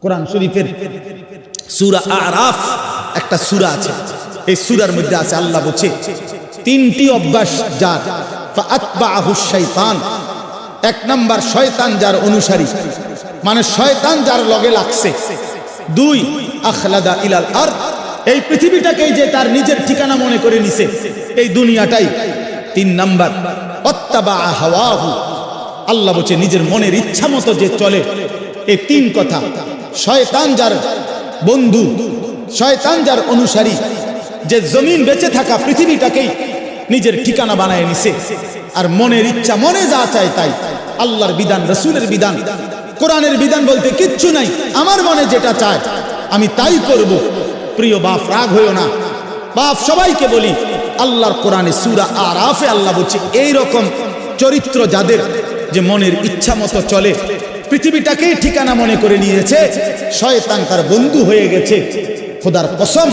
কোরআন শরীফের সূরা আরাফ একটা সূরা আছে, এই সূরার মধ্যে আছে আল্লাহ বলছে তিনটি অভ্যাস যার, ফাআতবাহু শাইতান, এক নাম্বার শয়তান যার অনুসারী, মানে শয়তান যার লগে লাগছে। দুই, আখলাদা ইলাল আরদ, এই পৃথিবীটাকেই যে তার নিজের ঠিকানা মনে করে নিছে, এই দুনিয়াটাই। তিন নাম্বার, অত্তাবা হাওয়াহু, আল্লাহ বলছে নিজের মনের ইচ্ছা মতো যে চলে। এই তিন কথা, শয়তান যার বন্ধু, শয়তান যার অনুসারী, যে জমিন বেঁচে থাকা পৃথিবীটাকেই নিজের ঠিকানা বানায় নিছে, আর মনের ইচ্ছা, মনে যা চায় তাই। আল্লাহর বিধান, রাসূলের বিধান, কোরআনের বিধান বলতে কিচ্ছু নাই, আমার মনে যেটা চায় আমি তাই করব। প্রিয় বাপ, রাগ হইও না বাপ, সবাইকে বলি, আল্লাহর কোরআনে সূরা আরাফে আল্লাহ বলছে এই রকম চরিত্র যাদের, যে মনের ইচ্ছা মতো চলে, পৃথিবীটাকেই ঠিকানা মনে করে নিয়েছে, শয়তান তার বন্ধু হয়ে গেছে। খোদার কসম,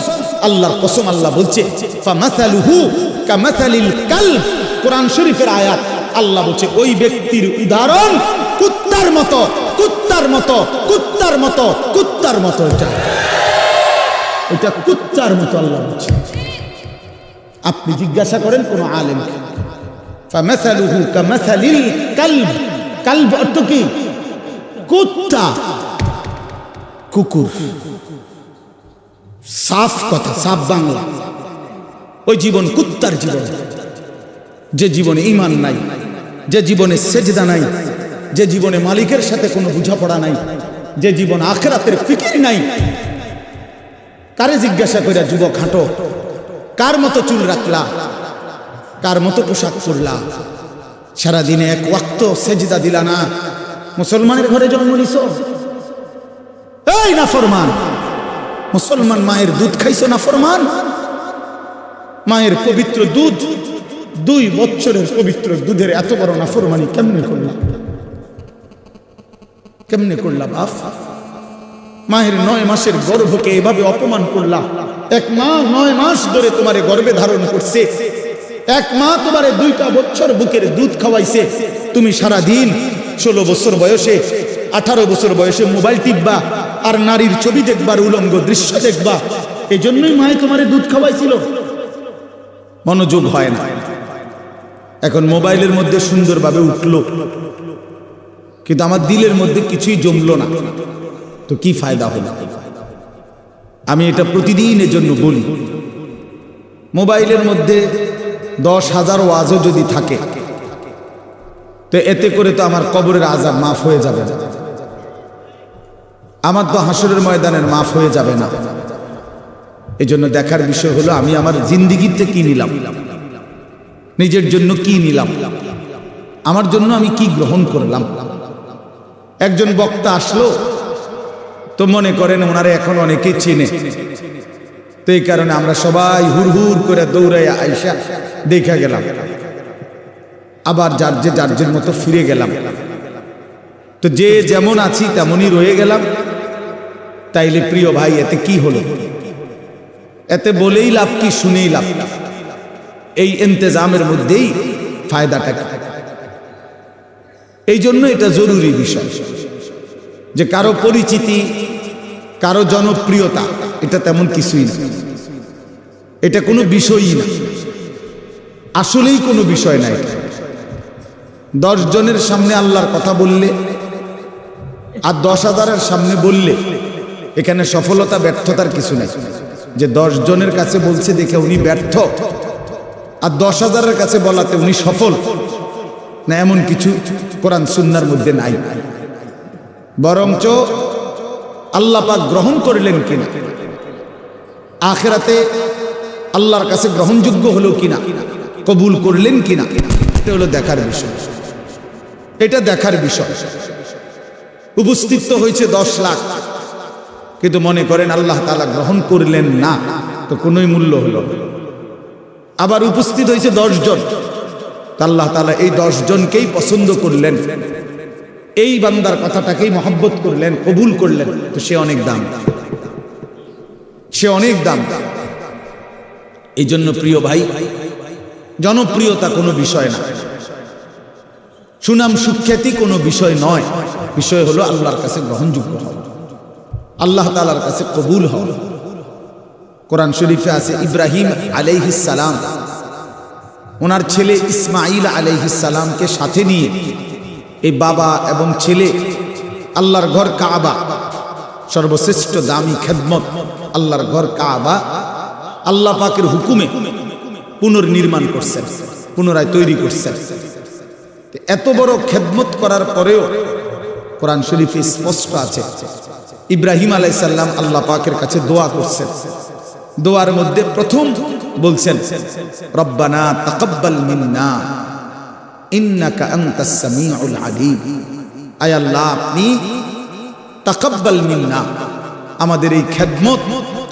আল্লাহর কসম, আল্লাহ বলছে ফামাসালুহু কামাসালিল কালব, কোরআন শরীফের আয়াত। আল্লাহ বলছে ওই ব্যক্তির উদাহরণ কুত্তার মতো, কুত্তার মতো, কুত্তার মতো, কুত্তার মতো। এটা কুত্তার মতো আল্লাহ বলছে। আপনি জিজ্ঞাসা করেন কোন আলেমকে, ফামাসালুহু কামাসালিল কালব, কালব অর্থ কি? কুত্তা, কুকুর, সাফ কথা, সাফ বাংলা। ওই জীবন কুত্তার জীবন, যে জীবনে ঈমান নাই, যে জীবনে সেজদা নাই, যে জীবনে মালিকের সাথে কোনো বোঝাপড়া নাই, যে জীবন আখিরাতের ফিকির নাই। কারে জিজ্ঞাসা কইরা যুবক হাঁটো, কার মতো চুল রাখলা, কার মতো পোশাক পরলা, সারাদিনে এক ওয়াক্ত সেজদা দিলা না, মুসলমানের ঘরে জন্ম নিছ, এই নাফরমান মুসলমান, মায়ের দুধ খাইছো নাফরমান, মায়ের পবিত্র দুধ, 2 বছরের পবিত্র দুধের এত বড় নাফরমানি কেমনে করলা, কেমনে করলা বাপ? মায়ের 9 মাসের গর্ভকে এভাবে অপমান করলা। এক মা 9 মাস ধরে তোমারে গর্ভে ধারণ করছে, এক মা তোমারে 2টা বছর বুকের দুধ খাওয়াইছে। তুমি সারা দিন 16 বছর বয়সে, 18 বছর বয়সে মোবাইল টিপবা আর নারীর ছবি দেখবার, উলঙ্গ দৃশ্য দেখবা। এই জন্যই মায়ে তোমারে দুধ খাওয়াইছিল। মনোযোগ হয় না। এখন মোবাইলের মধ্যে সুন্দরভাবে উঠলো, কিন্তু আমার দিলের মধ্যে কিছুই জমলো না, তো কি ফায়দা হলো? আমি এটা প্রতিদিনের জন্য বলি, মোবাইলের মধ্যে 10,000 ওয়াজও যদি থাকে, তো এতে করে তো আমার কবরের আযাব মাফ হয়ে যাবে না, আমার তো হাসরের ময়দানের মাফ হয়ে যাবে না। এই জন্য দেখার বিষয় হলো আমি আমার জিন্দিগিতে কি নিলাম, নিজের জন্য কি নিলাম, আমার জন্য আমি কি গ্রহণ করলাম। একজন বক্তা আসলো, তো মনে করেন ওনারে এখন অনেকেই চিনে, তো এই কারণে আমরা সবাই হুড় করে দৌড়াইয়া আইসা দেখা গেলাম, আবার যার মতো ফিরে গেলাম। তো যে যেমন আছি তেমনই রয়ে গেলাম। তাইলে প্রিয় ভাই, এতে কি হলো? এতে বলেই লাভ কি, শুনেই লাভ? এই ইন্তেজামের মধ্যেই ফায়দাটা কি? এই জন্য এটা জরুরি বিষয় যে কারো পরিচিতি, কারো জনপ্রিয়তা, এটা তেমন কিছুই না, এটা কোনো বিষয়ই না, আসলেই কোনো বিষয় নাই। 10 জনের সামনে আল্লাহর কথা বললে আর 10,000-এর সামনে বললে, এখানে সফলতা ব্যর্থতার কিছু নাই। যে 10 জনের কাছে বলছে দেখে উনি ব্যর্থ, আর 10,000-এর কাছে বলাতে উনি সফল না, এমন কিছু কোরআন সুন্নাহর মধ্যে নাই। বরঞ্চ আল্লাহ পাক গ্রহণ করলেন কিনা, আখিরাতে আল্লাহর কাছে গ্রহণযোগ্য হলো কিনা, কবুল করলেন কিনা, এটা হলো দেখার বিষয়। এটা দেখার বিষয়। উপস্থিত তো হয়েছে 10 লাখ, কিন্তু মনে করেন আল্লাহ তাআলা গ্রহণ করলেন না, তো কোনোই মূল্য হলো। আবার উপস্থিত হয়েছে 10 জন, আল্লাহ তাআলা এই 10 জনকেই পছন্দ করলেন, এই বান্দার কথাটাকেই মহব্বত করলেন, কবুল করলেন, তো সে অনেক দাম, সে অনেক দাম। এই জন্য প্রিয় ভাই, জনপ্রিয়তা কোনো বিষয় না, সুনাম সুখ্যাতি কোনো বিষয় নয়, বিষয় হলো আল্লাহর কাছে গ্রহণযোগ্য হওয়া। আল্লাহ তাআলার কাছে কবুল হওয়া। কোরআন শরীফে আছে ইব্রাহিম আলাইহিস সালাম ওনার ছেলে ইসমাঈল আলাইহিস সালামকে সাথে নিয়ে এই বাবা এবং ছেলে আল্লাহর ঘর কাবা, সর্বশ্রেষ্ঠ দামি খেদমত আল্লাহর ঘর কাবা আল্লাহ পাকের হুকুমে পুনর্নির্মাণ করছেন, পুনরায় তৈরি করছেন। এত বড় খেদমত করার পরেও কোরআন শরীফে স্পষ্ট আছে ইব্রাহিম আলাইহিস সালাম আল্লাহ পাকের কাছে দোয়া করছেন। দোয়ার মধ্যে প্রথম বলছেন রব্বানা তাকাব্বাল মিন্না ইন্নাকা আনতাস সামিউল আলিম। আয় আল্লাহ, আপনি তাকাব্বাল মিন্না, আমাদের এই খেদমত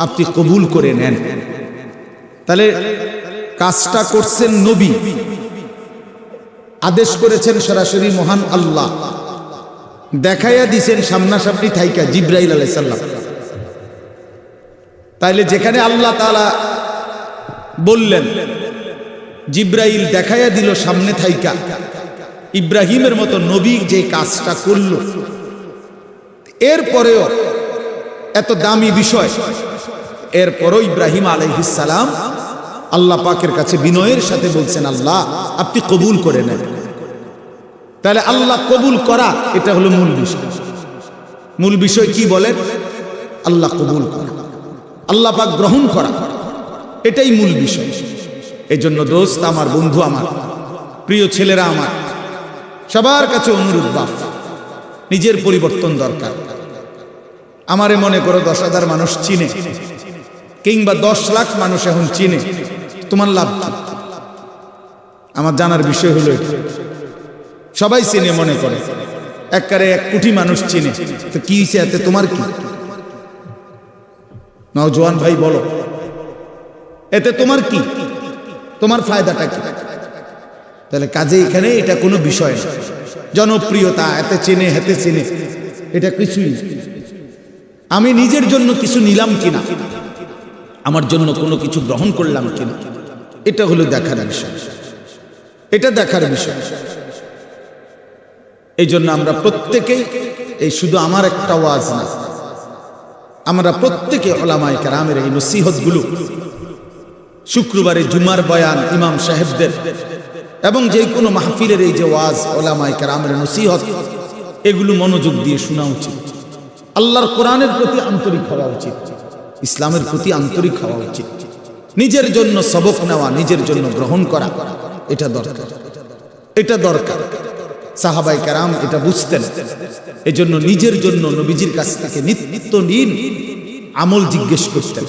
আপনি কবুল করে নেন। তাহলে কাজটা করছেন নবী, আদেশ করেছেন সরাসরি মহান আল্লাহ, দেখাইয়া দিছেন সামনাসামনি থাইকা জিবরাইল আলাইহিস সালাম। তাইলে যেখানে আল্লাহ তাআলা বললেন, জিবরাইল দেখাইয়া দিল সামনে থাইকা, ইব্রাহিমের মতো নবী যে কাজটা করল, এরপরেও এত দামি বিষয়, এরপরও ইব্রাহিম আলাইহিস সালাম আল্লাহ পাকের কাছে বিনয়ের সাথে বলছেন আল্লাহ আপনি কবুল করে নেন। তাহলে আল্লাহ কবুল করা এটা হলো মূল বিষয়। মূল বিষয় কি বলেন? আল্লাহ কবুল করা, আল্লাহ পাক গ্রহণ করা, এটাই মূল বিষয়। এই জন্য দোস্ত আমার, বন্ধু আমার, প্রিয় ছেলেরা আমার, সবার কাছে অনুরোধ, বাপ নিজের পরিবর্তন দরকার। আমারে মনে করো 10,000 মানুষ চিনে, কিংবা 10 লাখ মানুষ এখন চিনে, তোমার লাভ কি? আমার জানার বিষয় হলো সবাই চিনে, মনে করে একবারে 1 কোটি মানুষ চিনে, তো কি হয়েছে এতে তোমার কি? নওজোয়ান ভাই বলো, এতে তোমার কি? তোমার ফায়দাটা কি? তাহলে কাজে এখানে এটা কোনো বিষয় না। জনপ্রিয়তা, এতে চেনে হেতে চেনে, এটা কিছুই। আমি নিজের জন্য কিছু নিলাম কিনা, আমার জন্য কোনো কিছু গ্রহণ করলাম কিনা, এটা হলো দেখার বিষয়, এটা দেখার বিষয়। এই জন্য আমরা প্রত্যেকেই, এই শুধু আমার একটা ওয়াজ না, আমরা প্রত্যেকে উলামায়ে কেরামের এই নসিহতগুলো, শুক্রবারে জুমার বয়ান ইমাম সাহেবদের, এবং যে কোনো মাহফিলের এই যে ওয়াজ উলামায়ে কেরামের নসিহত, এগুলো মনোযোগ দিয়ে শোনা উচিত। আল্লাহর কোরআনের প্রতি আন্তরিক হওয়া উচিত, ইসলামের প্রতি আন্তরিক হওয়া উচিত। নিজের জন্য সবক নেওয়া, নিজের জন্য গ্রহণ করা, এটা দরকার, এটা দরকার। সাহাবায়ে কেরাম এটা বুঝতেন। এজন্য নিজের জন্য নবীজির কাছ থেকে নিত্য দিন আমল জিজ্ঞেস করতেন।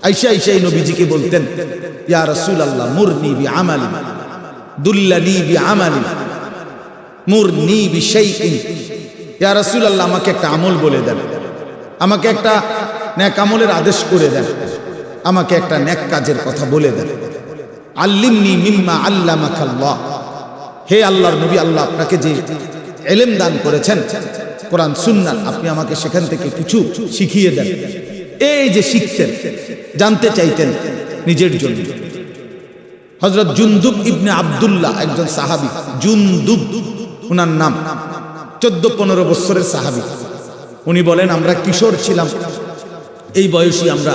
আয়েশা নবীজিকে বলতেন, ইয়া রাসূলুল্লাহ মুরনি বিআমালি দুল্লানি বিআমালি মুরনি বিশাইইন। ইয়া রাসূলুল্লাহ, আমাকে একটা আমল বলে দেন, আমাকে একটা নেক আমলের আদেশ করে দেন, আমাকে একটা নেক কাজের কথা বলে দেন। আল্লিমনি মিম্মা আল্লামাকাল্লাহ। হে আল্লাহর নবী, আল্লাহ আপনাকে যে ইলম দান করেছেন কোরআন সুন্নাহ, আপনি আমাকে সেখান থেকে কিছু শিখিয়ে দেন। এই যে শিখতেন, জানতে চাইতেন নিজের জন্য। হযরত জুনদুব ইবনে আব্দুল্লাহ একজন সাহাবী, জুনদুব ওনার নাম, 14-15 বছরের সাহাবী। উনি বলেন, আমরা কিশোর ছিলাম, এই বয়সী আমরা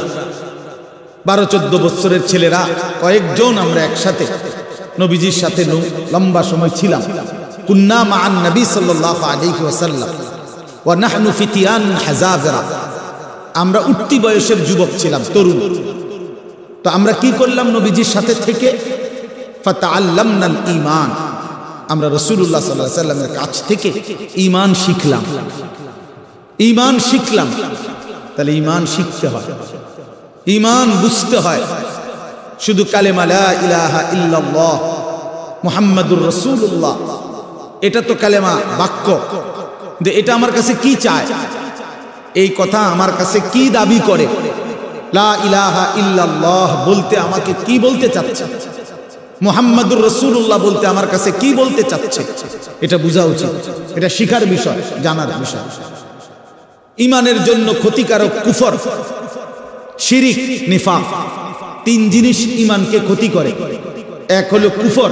12-14 বছরের ছেলেরা কয়েকজন আমরা একসাথে নবীজির সাথে লম্বা সময় ছিলাম। কুন্না মা'আন নবী সাল্লাল্লাহু আলাইহি ওয়াসাল্লাম ওয়া নাহনু ফিতিয়ান হাযাবিরা। আমরা উঠতি বয়সের যুবক ছিলাম, তরুণ। তো আমরা কি করলাম? নবীজির সাথে থেকে ফাতাআল্লামনাল ঈমান, আমরা রাসূলুল্লাহ সাল্লাল্লাহু আলাইহি ওয়াসাল্লামের কাছ থেকে ঈমান শিখলাম, ঈমান শিখলাম। তাহলে ঈমান শিখতে হয়, ঈমান বুঝতে হয়। শুধু কালেমা লা ইলাহা ইল্লাল্লাহ মুহাম্মাদুর রাসূলুল্লাহ, এটা তো কালেমা, বাক্য, কিন্তু এটা আমার কাছে কি চায়, এই কথা আমার কাছে কি দাবি করে, লা ইলাহা ইল্লাল্লাহ বলতে আমাকে কি বলতে চাচ্ছে, মুহাম্মাদুর রাসূলুল্লাহ বলতে আমার কাছে কি বলতে চাচ্ছে, এটা বোঝা উচিত। এটা শিখার বিষয়, জানার বিষয়। ঈমানের জন্য ক্ষতিকারক কুফর, শিরিক, নিফাক, 3 জিনিস ঈমানকে ক্ষতি করে। 1 হলো কুফর,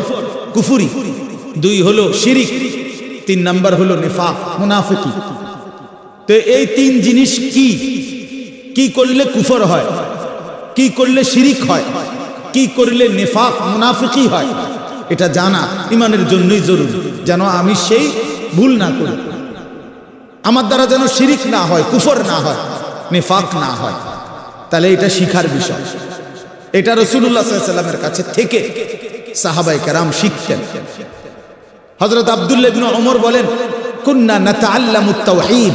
কুফরি, 2 হলো শিরিক, 3 নাম্বার হলো নিফাক, মুনাফিকি। তো এই তিন জিনিস কি কি করলে কুফর হয়, কি করলে শিরিক হয়, কি করলে নিফাক মুনাফিকি হয়, এটা জানা ইমানের জন্যই জরুরি, যেন আমি সেই ভুল না করি, আমার দ্বারা যেন শিরিক না হয়, কুফর না হয়, নিফাক না হয়। তাহলে এটা শিখার বিষয়। এটা রাসূলুল্লাহ সাল্লাল্লাহু আলাইহি ওয়াসাল্লামের কাছে থেকে সাহাবায়ে কেরাম শিখতেন। হযরত আব্দুল্লাহ ইবনে ওমর বলেন, কুন্না নাতাআল্লামুত তাওহীদ,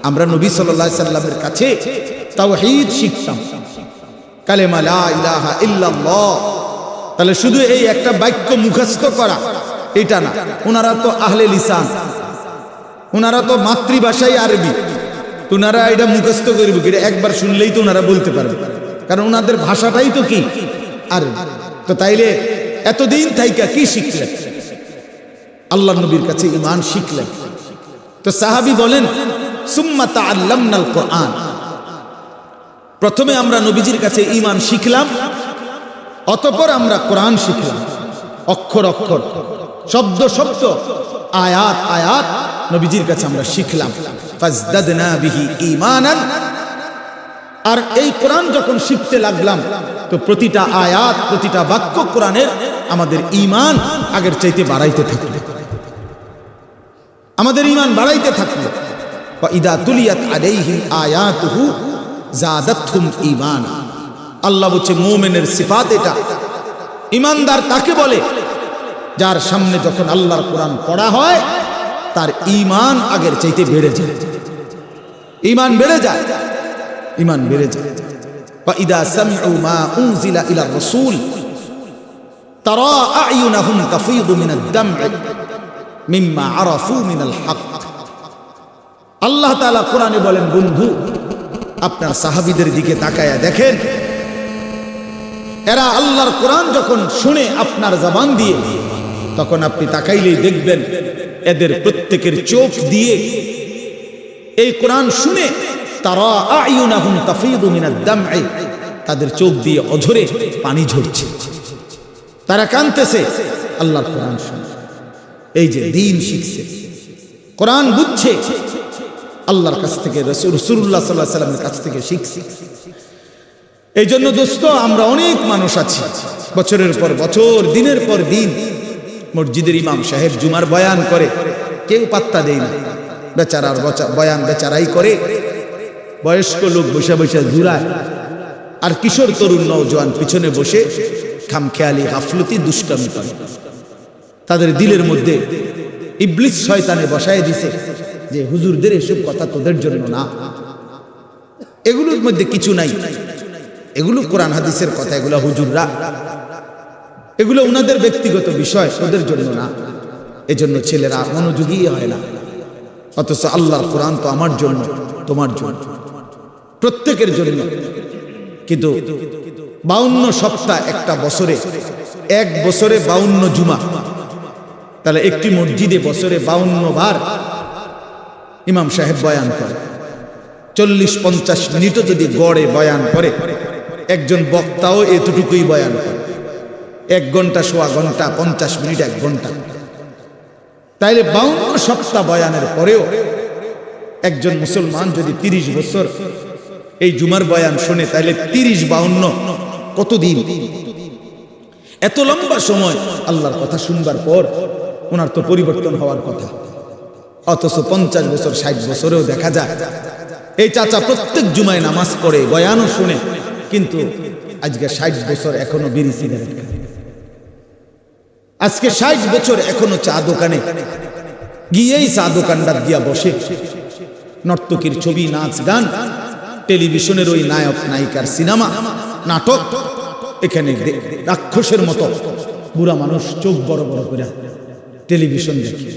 আমরা নবী সাল্লাল্লাহু আলাইহি ওয়াসাল্লামের কাছে তাওহীদ শিখতাম, কালেমা লা ইলাহা ইল্লাল্লাহ। তাহলে শুধু এই একটা বাক্য মুখস্থ করা এটা না, ওনারা তো আহলে লিসান, ওনারা তো মাতৃভাষাই আরবি, ওনারা এটা মুখস্থ করবে কি? একবার শুনলেই তো ওনারা বলতে পারবে, কারণ ওনাদের ভাষাটাই তো কি আরবি। তো তাইলে এতদিন থাইকা কি শিখলেন? আল্লাহ নবীর কাছে ঈমান শিখলেন। তো সাহাবী বলেন, সুম্মা তাআল্লামনাল কোরআন, প্রথমে আমরা নবীজির কাছে ঈমান শিখলাম, অতঃপর আমরা কোরআন শিখলাম, অক্ষর অক্ষর, শব্দ শব্দ, আয়াত আয়াত নবীজির কাছে আমরা শিখলাম। ফাজদাদনা বিহি ঈমানান, আর এই কোরআন যখন শিখতে লাগলাম তো প্রতিটা আয়াত প্রতিটা বাক্য কোরআনের আমাদের ঈমান আগের চাইতে বাড়াইতে থাকলো, আমাদের ঈমান বাড়াইতে থাকলো। ওয়া ইদা তুলিয়াত আলাইহিম আয়াতুহু যাদাতহুম ঈমানা, আল্লাহ বলছে মুমিনের সিফাত এটা। ঈমানদার তাকে বলে যার সামনে যখন আল্লাহর কোরআন পড়া হয় তার ঈমান আগের চাইতে বেড়ে যায়, ঈমান বেড়ে যায়, ঈমান বেড়ে যায়। ওয়া ইদা সামিউ মা উনজিলা ইলা রাসূল তারা আ'য়ুনাহুম তাফীদু মিনাদ দাম'i মিম্মা আরাফু মিনাল হক। আল্লাহ তাআলা কোরআনে বলেন, বন্ধু আপনার সাহাবীদের দিকে তাকায়া দেখেন, এরা আল্লাহর কোরআন যখন শুনে আপনার জবান দিয়ে, তখন আপনি তাকাইলেই দেখবেন এদের প্রত্যেকের চোখ দিয়ে এই কোরআন শুনে তারা আ'য়ুনাহুম তাফীদু মিনাদ দাম'i, তাদের চোখ দিয়ে অঝরে পানি ঝরছে, তারা কাঁদতেছে আল্লাহর কোরআন শুনে। এই যে দ্বীন শিখছে, কোরআন বুঝছে, আল্লাহর কাছ থেকে রাসূলুল্লাহ সাল্লাল্লাহু আলাইহি ওয়াসাল্লামের কাছ থেকে শিখছে। এই জন্য দোস্ত, আমরা অনেক মানুষ আছি বছরের পর বছর, দিনের পর দিন মসজিদের ইমাম সাহেব জুমার বয়ান করে, কেউ পাত্তা দেয় না, বেচারার বয়ান বেচারাই করে, বয়স্ক লোক বসে বসে ঝুলায়, আর কিশোর তরুণ নওজোয়ান পিছনে বসে খামখেয়ালি গাফলতি দুষ্টামি করে। তাদের দিলের মধ্যে ইবলিস শয়তানে বসায় দিছে যে হুজুরদের এসব কথা তোদের জন্য না, এগুলোর মধ্যে কিছু নাই, এগুলো কোরআন হাদিসের কথা, এগুলো হুজুররা, এগুলো ওনাদের ব্যক্তিগত বিষয়, ওদের জন্য না। এজন্য ছেলেরা মনোযোগী হয় না। অথচ আল্লাহর কোরআন তো আমার জন্য, তোমার জন্য, প্রত্যেকের জন্য। কিন্তু 52 সপ্তাহ একটা বছরে, এক বছরে 52 জুমা, তাহলে একটি মসজিদে বছরে 52 বার ইমাম সাহেব বয়ান করে। 40-50 মিনিটও যদি গড়ে বয়ান করে, একজন বক্তাও এতটুকুই বয়ান করে, 1 ঘন্টা, সোয়া ঘন্টা, 50 মিনিট, 1 ঘন্টা। তাইলে 52 সপ্তাহ বয়ানের পরেও একজন মুসলমান যদি 30 বছর এই জুমার বয়ান শুনে, তাইলে 30-52 কতদিন? এত লম্বা সময় আল্লাহর কথা শুনবার পর ওনার তো পরিবর্তন হওয়ার কথা। অথচ 50 বছর, 60 বছরেও দেখা যায় এই চাচা প্রত্যেক জুমায় নামাজ পড়ে, বয়ানও শুনে, কিন্তু আজকে 60 বছর এখনো বিড়ি সিগারেট খায়। আজকে 60 বছর এখনো চা দোকানে গিয়েই চা দোকানদার গিয়া বসে, নর্তকীর ছবি, নাচ গান, টেলিভিশনের ওই নায়ক নায়িকার সিনেমা, নাটক, এখানে রাক্ষসের মতো বুড়া মানুষ চোখ বড় বড় করে টেলিভিশন দেখে।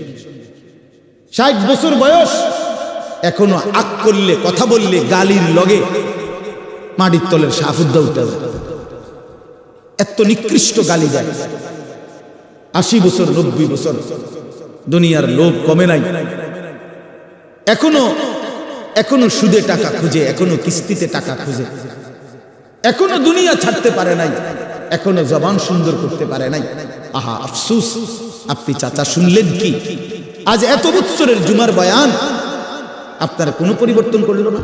60 বছর বয়স, এখনো আক করলে, কথা বললে গালির লগে মাটির তলের সাফুদ্দা উঠে যায়, এত নিকৃষ্ট গালি দেয়। 80 বছর, 90 বছর, দুনিয়ার লোভ কমে নাই, এখনো সুদে টাকা খুঁজে, এখনো কিস্তিতে টাকা খুঁজে, এখনো দুনিয়া ছাড়তে পারে নাই, এখনো জবান সুন্দর করতে পারে নাই। আহা আফসোস, আপনি চাচা শুনলেন কি? আজ এত বছরের জুমার বয়ান আপনার কোনো পরিবর্তন করলো না,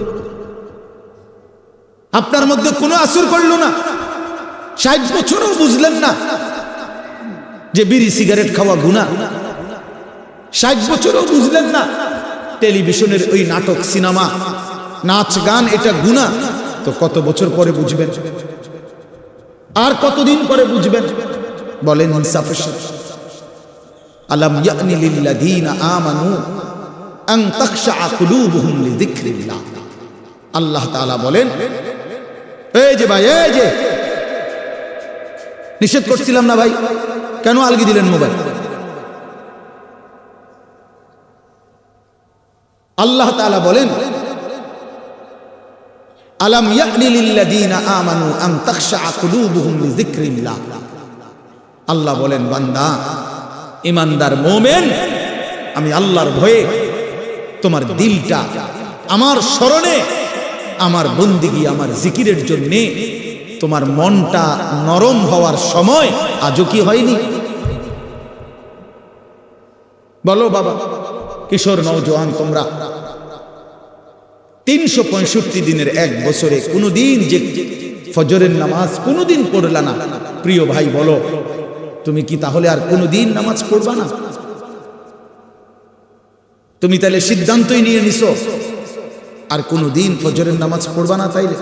আপনার মধ্যে কোনো আসর করলো না। 60 বছরও বুঝলেন না যে বিড়ি সিগারেট খাওয়া গুনাহ। 60 বছরও বুঝলেন না টেলিভিশনের ওই নাটক, সিনেমা, নাচ, গান এটা গুনাহ। তো কত বছর পরে বুঝবেন? আর কতদিন পরে বুঝবেন? বলেন ইনসাফের সাথে। আলাম ইয়ানি লিল্লাযীনা আমানু আন তাখশা কুলুবুহুম লিযিকরিল্লাহ। আল্লাহ তাআলা বলেন, এই যে ভাই, এই যে নিষেধ করছিলাম না ভাই, কেন আলগি দিলেন মোবাইল? আল্লাহ তাআলা বলেন, আলাম ইয়ানি লিল্লাযীনা আমানু আন তাখশা কুলুবুহুম লিযিকরিল্লাহ। আল্লাহ বলেন, বান্দা, ঈমানদার মুমিন, আমি আল্লাহর ভয়ে তোমার দিলটা আমার স্মরণে, আমার বন্দিগি, আমার জিকিরের জন্য তোমার মনটা নরম হওয়ার সময় আজও কি হয়নি? বলো বাবা, কিশোর নওজোয়ান, তোমরা 365 দিনের এক বছরে কোনদিন যে ফজরের নামাজ কোনদিন পড়লা না, প্রিয় ভাই বলো, তুমি কি তাহলে আর কোনদিন নামাজ পড়বা না? তুমি তাহলে সিদ্ধান্তই নিয়ে নিছো আর কোনদিন ফজরের নামাজ পড়বা না? তাইলে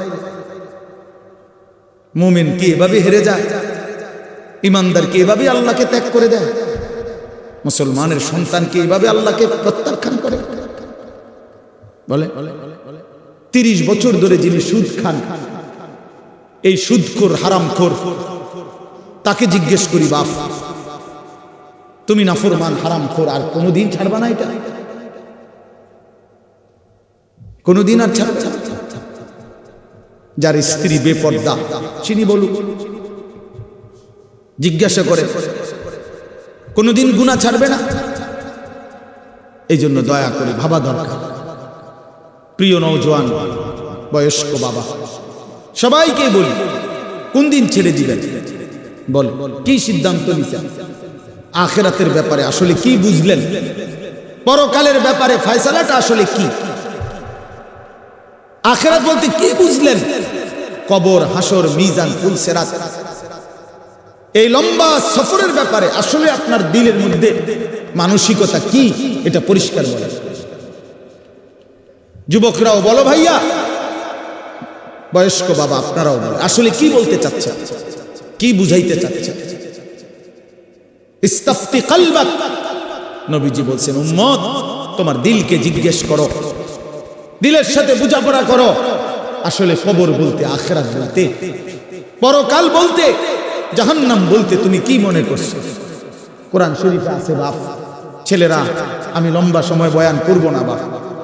মুমিন কি এভাবে হেরে যায়? ইমানদার কি এভাবে আল্লাহকে ত্যাগ করে দেয়? মুসলমানের সন্তান কি এভাবে আল্লাহকে প্রত্যাখ্যান করে? বলে 30 বছর ধরে যিনি সুদ খান, এই সুদখোর, হারামখোর, তাকে জিজ্ঞেস করি, বাপ তুমি নাফরমান, হারামখোর, আর কোনদিন ছাড়বা না এটা? কোনদিন আর ছাড়বে না? যার স্ত্রী বেপর্দা, চিনি বলুক, জিজ্ঞাসা করে, কোনদিন গুনাহ ছাড়বে না? এই জন্য দয়া করে ভাবা দরকার। প্রিয় নওজোয়ান, বয়স্ক বাবা, সবাইকে বলি, কোন দিন ছেড়ে দিবেন? বল, কি সিদ্ধান্ত নিছেন? আখিরাতের ব্যাপারে আসলে কি বুঝলেন? পরকালের ব্যাপারে ফয়সালাটা আসলে কি? আখিরাত বলতে কি বুঝলেন? কবর, হাসর, মিজান, ফুলসিরাত, এই লম্বা সফরের ব্যাপারে আসলে আপনার দিলের মধ্যে মানসিকতা কি, এটা পরিষ্কার বলেন। যুবকরাও বলো ভাইয়া, বয়স্ক বাবা আপনারাও বলো, আসলে কি বলতে চাচ্ছে, কি বুঝাইতে চাচ্ছে? ইস্তাফতি কলবাক, নবীজি বলছেন, উম্মত তোমার দিলকে জিজ্ঞেস করো, দিলের সাথে বোঝাপড়া করো, আসলে কবর বলতে, আখিরাত বলতে, পরকাল বলতে, জাহান্নাম বলতে তুমি কি মনে করছো? কোরআন শরীফে আছে বাপ, ছেলেরা আমি লম্বা সময় বয়ান করব না বাপ,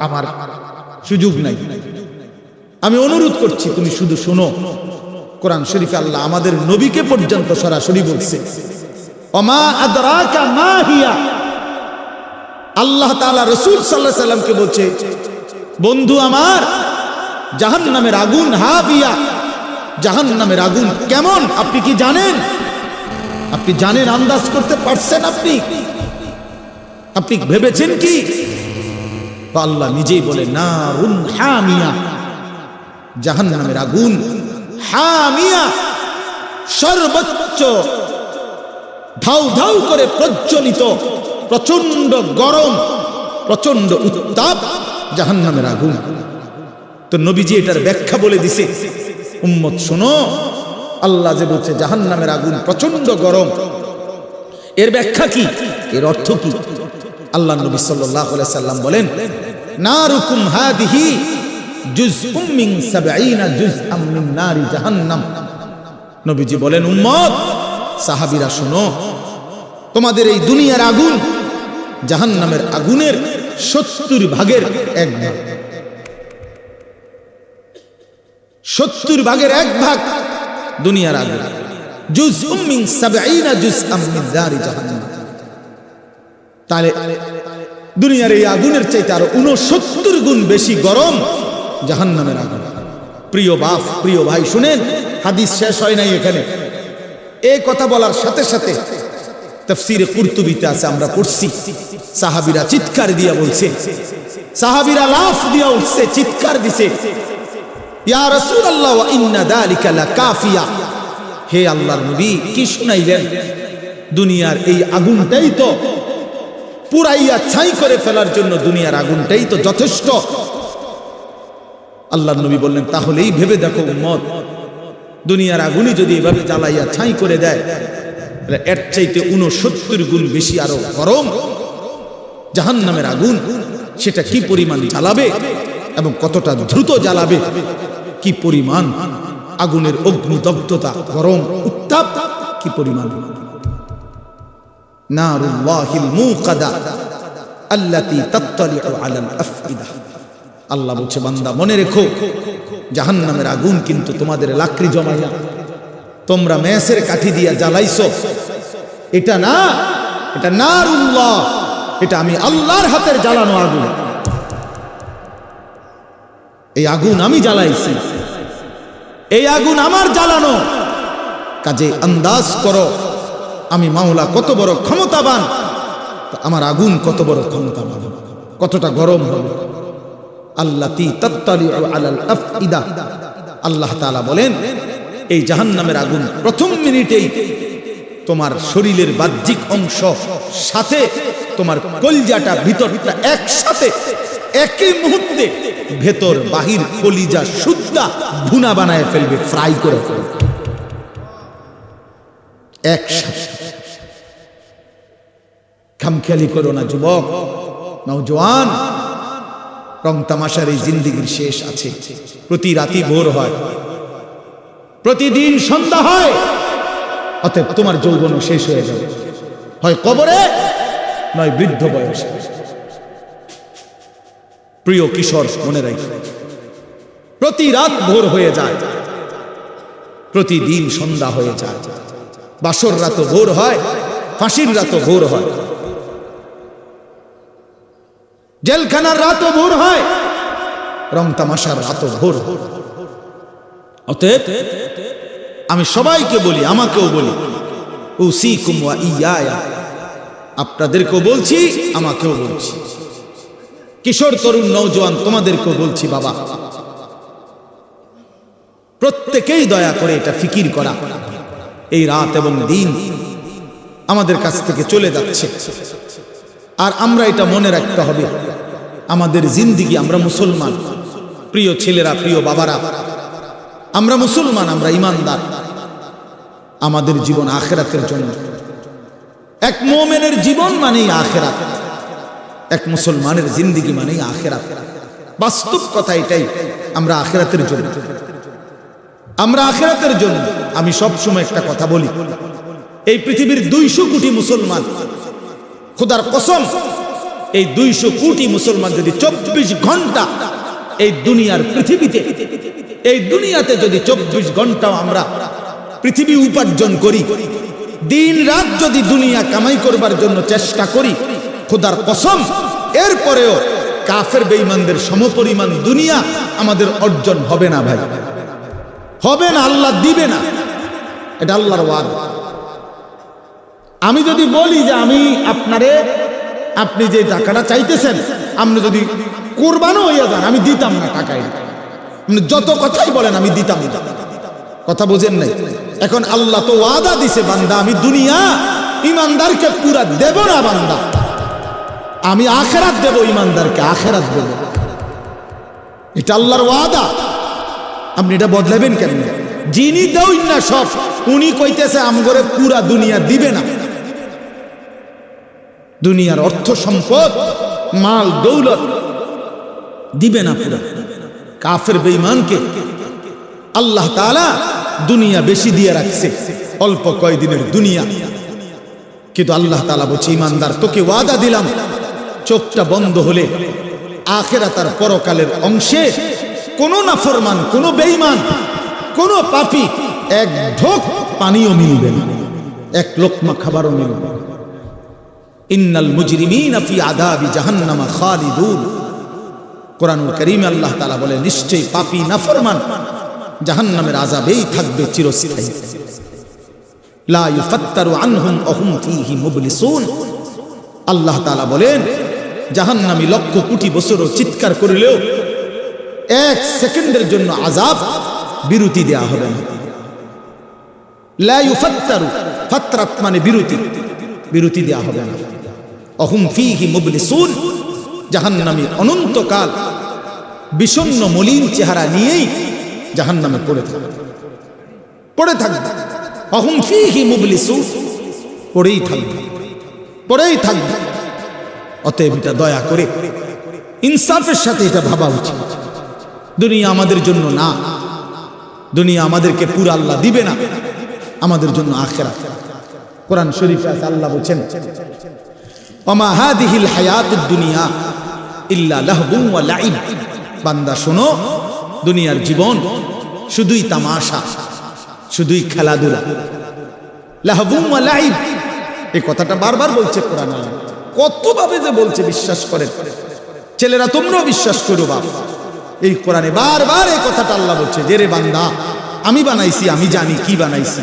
আমার সুযোগ নাই, আমি অনুরোধ করছি তুমি শুধু শোনো। কোরআন শরীফে আল্লাহ আমাদের নবীকে পর্যন্ত সরাসরি বলছে, ওমা আদরাকা মা হিয়া। আল্লাহ তাআলা রাসূল সাল্লাল্লাহু আলাইহি সাল্লামকে বলছে, বন্ধু আমার, জাহান্নামের আগুন হাবিয়া, জাহান্নামের আগুন কেমন আপনি কি জানেন? আপনি জানেন, আন্দাজ করতে পারছেন? আপনি ভেবেছেন কি? আল্লাহ নিজেই বলে, নারুন হামিয়া, জাহান্নামের আগুন হামিয়া, সর্বোচ্চ ধাউ ধাউ করে প্রজ্বলিত, প্রচন্ড গরম, প্রচন্ড উত্তাপ জাহান্নামের আগুন। তো নবীজি এটার ব্যাখ্যা বলে দিছে, উম্মত শোনো, আল্লাহ যে বলছে জাহান্নামের আগুন প্রচন্ড গরম, এর ব্যাখ্যা কি, এর অর্থ কি? আল্লাহ নবী সাল্লাল্লাহু আলাইহি সাল্লাম বলেন, নারুকুম হাদিহি জুজউম মিন 70 জুজআম মিন নারি জাহান্নাম। নবীজি বলেন, উম্মত, সাহাবীরা শোনো, তোমাদের এই দুনিয়ার আগুন জাহান্নামের আগুনের 70 ভাগের 1 ভাগ, 70 ভাগের 1 ভাগ দুনিয়ার আগুন। জুজউম মিন 70 জুজআম মিন নারি জাহান্নাম। তাহলে দুনিয়ার এই আগুনের চাইতে আরো 69 গুণ বেশি গরম জাহান্নামের আগুন। প্রিয় বাপ, প্রিয় ভাই, শুনেন, হাদিস শেষ হয় নাই এখানে। এই কথা বলার সাথে সাথে তাফসীরে কুরতুবীতে আছে, আমরা পড়ছি, সাহাবীরা চিৎকার দিয়া বলছে, সাহাবীরা লাফ দিয়া উঠছে, চিৎকার দিছে, ইয়া রাসূলুল্লাহ ওয়া ইন্না যালিকা লাকাফিয়া। হে আল্লাহর নবী, কি শুনাইলেন? দুনিয়ার এই আগুনটাই তো পুরাইয়া ছাই করে ফেলার জন্য, দুনিয়ার আগুনটাই তো যথেষ্ট। আল্লাহর নবী বললেন, তাহলেই ভেবে দেখো উম্মত, দুনিয়ার আগুনই যদি এভাবে জ্বালাইয়া ছাই করে দেয়, তাহলে এর চাইতে 69 গুণ বেশি আরো গরম জাহান্নামের আগুন, সেটা কি পরিমাণ জ্বালাবে এবং কতটা দ্রুত জ্বালাবে, কি পরিমাণ আগুনের অগ্নিদগ্ধতা, গরম উত্তাপ কি পরিমাণ। নারুল্লাহিল মুকাদা আল্লাতী তাত্তালিউ আলাল আফইদা। আল্লাহ বলছে, বান্দা মনে রেখো, জাহান্নামের আগুন কিন্তু তোমাদের লাকড়ি জমাইয়া তোমরা মেসের কাঠি দিয়া জ্বালাইছো, এটা না, এটা নারুল্লাহ, এটা আমি আল্লাহর হাতের জ্বালানো আগুন। এই আগুন আমি জ্বালাইছি, এই আগুন আমার জ্বালানো। কাজে আন্দাজ করো আমি মাওলা কত বড় ক্ষমতাবান, আমার আগুন কত বড় ক্ষমতাবান, কতটা গরম হবে। আল্লাতী তাত্তালিউ আলাল আফইদা। আল্লাহ তাআলা বলেন, এই জাহান্নামের আগুন প্রথম মিনিটেই তোমার শরীরের বাহ্যিক অংশ সাথে তোমার কলিজাটা, ভিতরটা একসাথে একই মুহূর্তে ভেতর বাহির কলিজা সুদ্ধা ভুনা বানায় ফেলবে, ফ্রাই করে ফেলবে একসাথে। খামখেয়ালি করো না যুবক, নওজোয়ান, রং তামাশার এই জিন্দেগির শেষ আছে। প্রতি রাতি ভোর হয়, প্রতিদিন সন্ধ্যা হয়, অতএব তোমার যৌবনও শেষ হয়ে যাবে, হয় কবরে নয় বৃদ্ধ বয়সে। প্রিয় কিশোর, মনে রাখবে, প্রতি রাত ভোর হয়ে যায়, প্রতিদিন সন্ধ্যা হয়ে যায়, বাসর রাত ভোর হয়, ফাঁসির রাত ভোর হয়, জেলখানার রাত ভোর হয়, রং তামাশার রাত ভোর। অতএব আমি সবাইকে বলি, আমাকেও বলি, উসিকুম ওয়া ইয়া, আপনাদেরকেও বলছি, আমাকেও বলছি, কিশোর তরুণ নওজোয়ান তোমাদেরকেও বলছি, বাবা প্রত্যেকেই দয়া করে এটা ফিকির করা, এই রাত এবং দিন আমাদের কাছ থেকে চলে যাচ্ছে, আর আমরা এটা মনে রাখতে হবে, আমাদের জিন্দেগি, আমরা মুসলমান, প্রিয় ছেলেরা, প্রিয় বাবারা, আমরা মুসলমান, আমরা ইমানদার, আমাদের জীবন আখিরাতের জন্য। এক মুমিনের জীবন মানেই আখিরাত, এক মুসলমানের জিন্দেগি মানেই আখিরাত। বাস্তব কথা এটাই, আমরা আখিরাতের জন্য, আমরা আখিরাতের জন্য। আমি সব সময় একটা কথা বলি, এই পৃথিবীর 200 কোটি মুসলমান, খোদার কসম, এই 200 কোটি মুসলমান যদি 24 ঘন্টা এই দুনিয়ার পৃথিবীতে, এই দুনিয়াতে যদি 24 ঘন্টাও আমরা পৃথিবী উপার্জন করি, দিন রাত যদি দুনিয়া কামাই করবার জন্য চেষ্টা করি, খোদার কসম এরপরেও কাফের বেঈমানদের সমপরিমাণ দুনিয়া আমাদের অর্জন হবে না ভাই, হবে না, আল্লাহ দিবে না, এটা আল্লাহর ওয়াদা। আমি যদি বলি যে আমি আপনারে, আপনি যে টাকাটা চাইতেছেন, আপনি যদি কুরবানও হইয়া যান, আমি দিতাম না টাকা, আপনি যত কথাই বলেন আমি দিতাম না, কথা বোঝেন নাই? এখন আল্লাহ তো ওয়াদা দিছে, বান্দা আমি দুনিয়া ইমানদারকে পুরা দেব না, বান্দা আমি আখিরাত দেব, ইমানদারকে আখিরাত দেব, এটা আল্লাহর ওয়াদা। আপনি এটা বদলাবেন কেন? যিনি দেউন না সব, উনি কইতেছে আমগরে পুরা দুনিয়া দিবে না, দুনিয়ার অর্থ সম্পদ, মাল দৌলত দিবে না পুরা। কাফের বেঈমানকে আল্লাহ তাআলা দুনিয়া বেশি দিয়ে রাখছে, অল্প কয়দিনের দুনিয়া, কিন্তু আল্লাহ তাআলা বলছে, ইমানদার তোকে ওয়াদা দিলাম, চোখটা বন্ধ হলে আখিরাত আর পরকালের অংশে কোনো নাফরমান, কোনো বেঈমান, কোনো পাপী এক ঢোক পানিও মিলবে না, এক লোকমা খাবারও মিলবে না। ইন্নাল মুজরিমিনা ফি আযাবি জাহান্নাম খালিদুন। কোরআনুল কারীমে আল্লাহ তাআলা বলে, নিশ্চয়ই পাপী নাফরমান জাহান্নামের আযাবেই থাকবে চিরস্থায়ী। লা ইউফাত্তারু আনহুম ওয়া হুম ফীহি মুবলিসুন। আল্লাহ তাআলা বলেন, জাহান্নামী লক্ষ কোটি বছরও চিৎকার করিলেও 1 সেকেন্ডের জন্য আযাব বিরতি দেয়া হবে না। লা ইউফাত্তারু, ফাতরাত মানে বিরতি, বিরতি দেয়া হবে না। অহুম ফীহি মুবলিসুন, জাহান্নামী অনন্তকাল বিষণ্ণ মলিন চেহারা নিয়েই জাহান্নামে পড়ে থাকবে, পড়ে থাকবে। অহুম ফীহি মুবলিসুন, পড়েই থাকবে, পড়েই থাকবে। অতএব এটা দয়া করে ইনসাফের সাথে এটা ভাবা উচিত। দুনিয়া আমাদের জন্য না, দুনিয়া আমাদেরকে পুরো আল্লাহ দিবে না, আমাদের জন্য আখিরাত। কোরআন শরীফে আছে, আল্লাহ বলেন ওমা হাদিহিল হায়াতুদ দুনিয়া ইল্লা লাহবুন ওয়া লাইব। বান্দা শোনো, দুনিয়ার জীবন শুধুই তামাশা, শুধুই খেলাধুলা। লাহবুন ওয়া লাইব, এই কথাটা বারবার বলছে কোরআন। কতভাবে যে বলছে বিশ্বাস করেন ছেলেরা, তোমরাও বিশ্বাস করো বাপ। এই কোরআনে বারবার এই কথাটা আল্লাহ বলছে যে রে বান্দা, আমি বানাইছি, আমি জানি কি বানাইছি।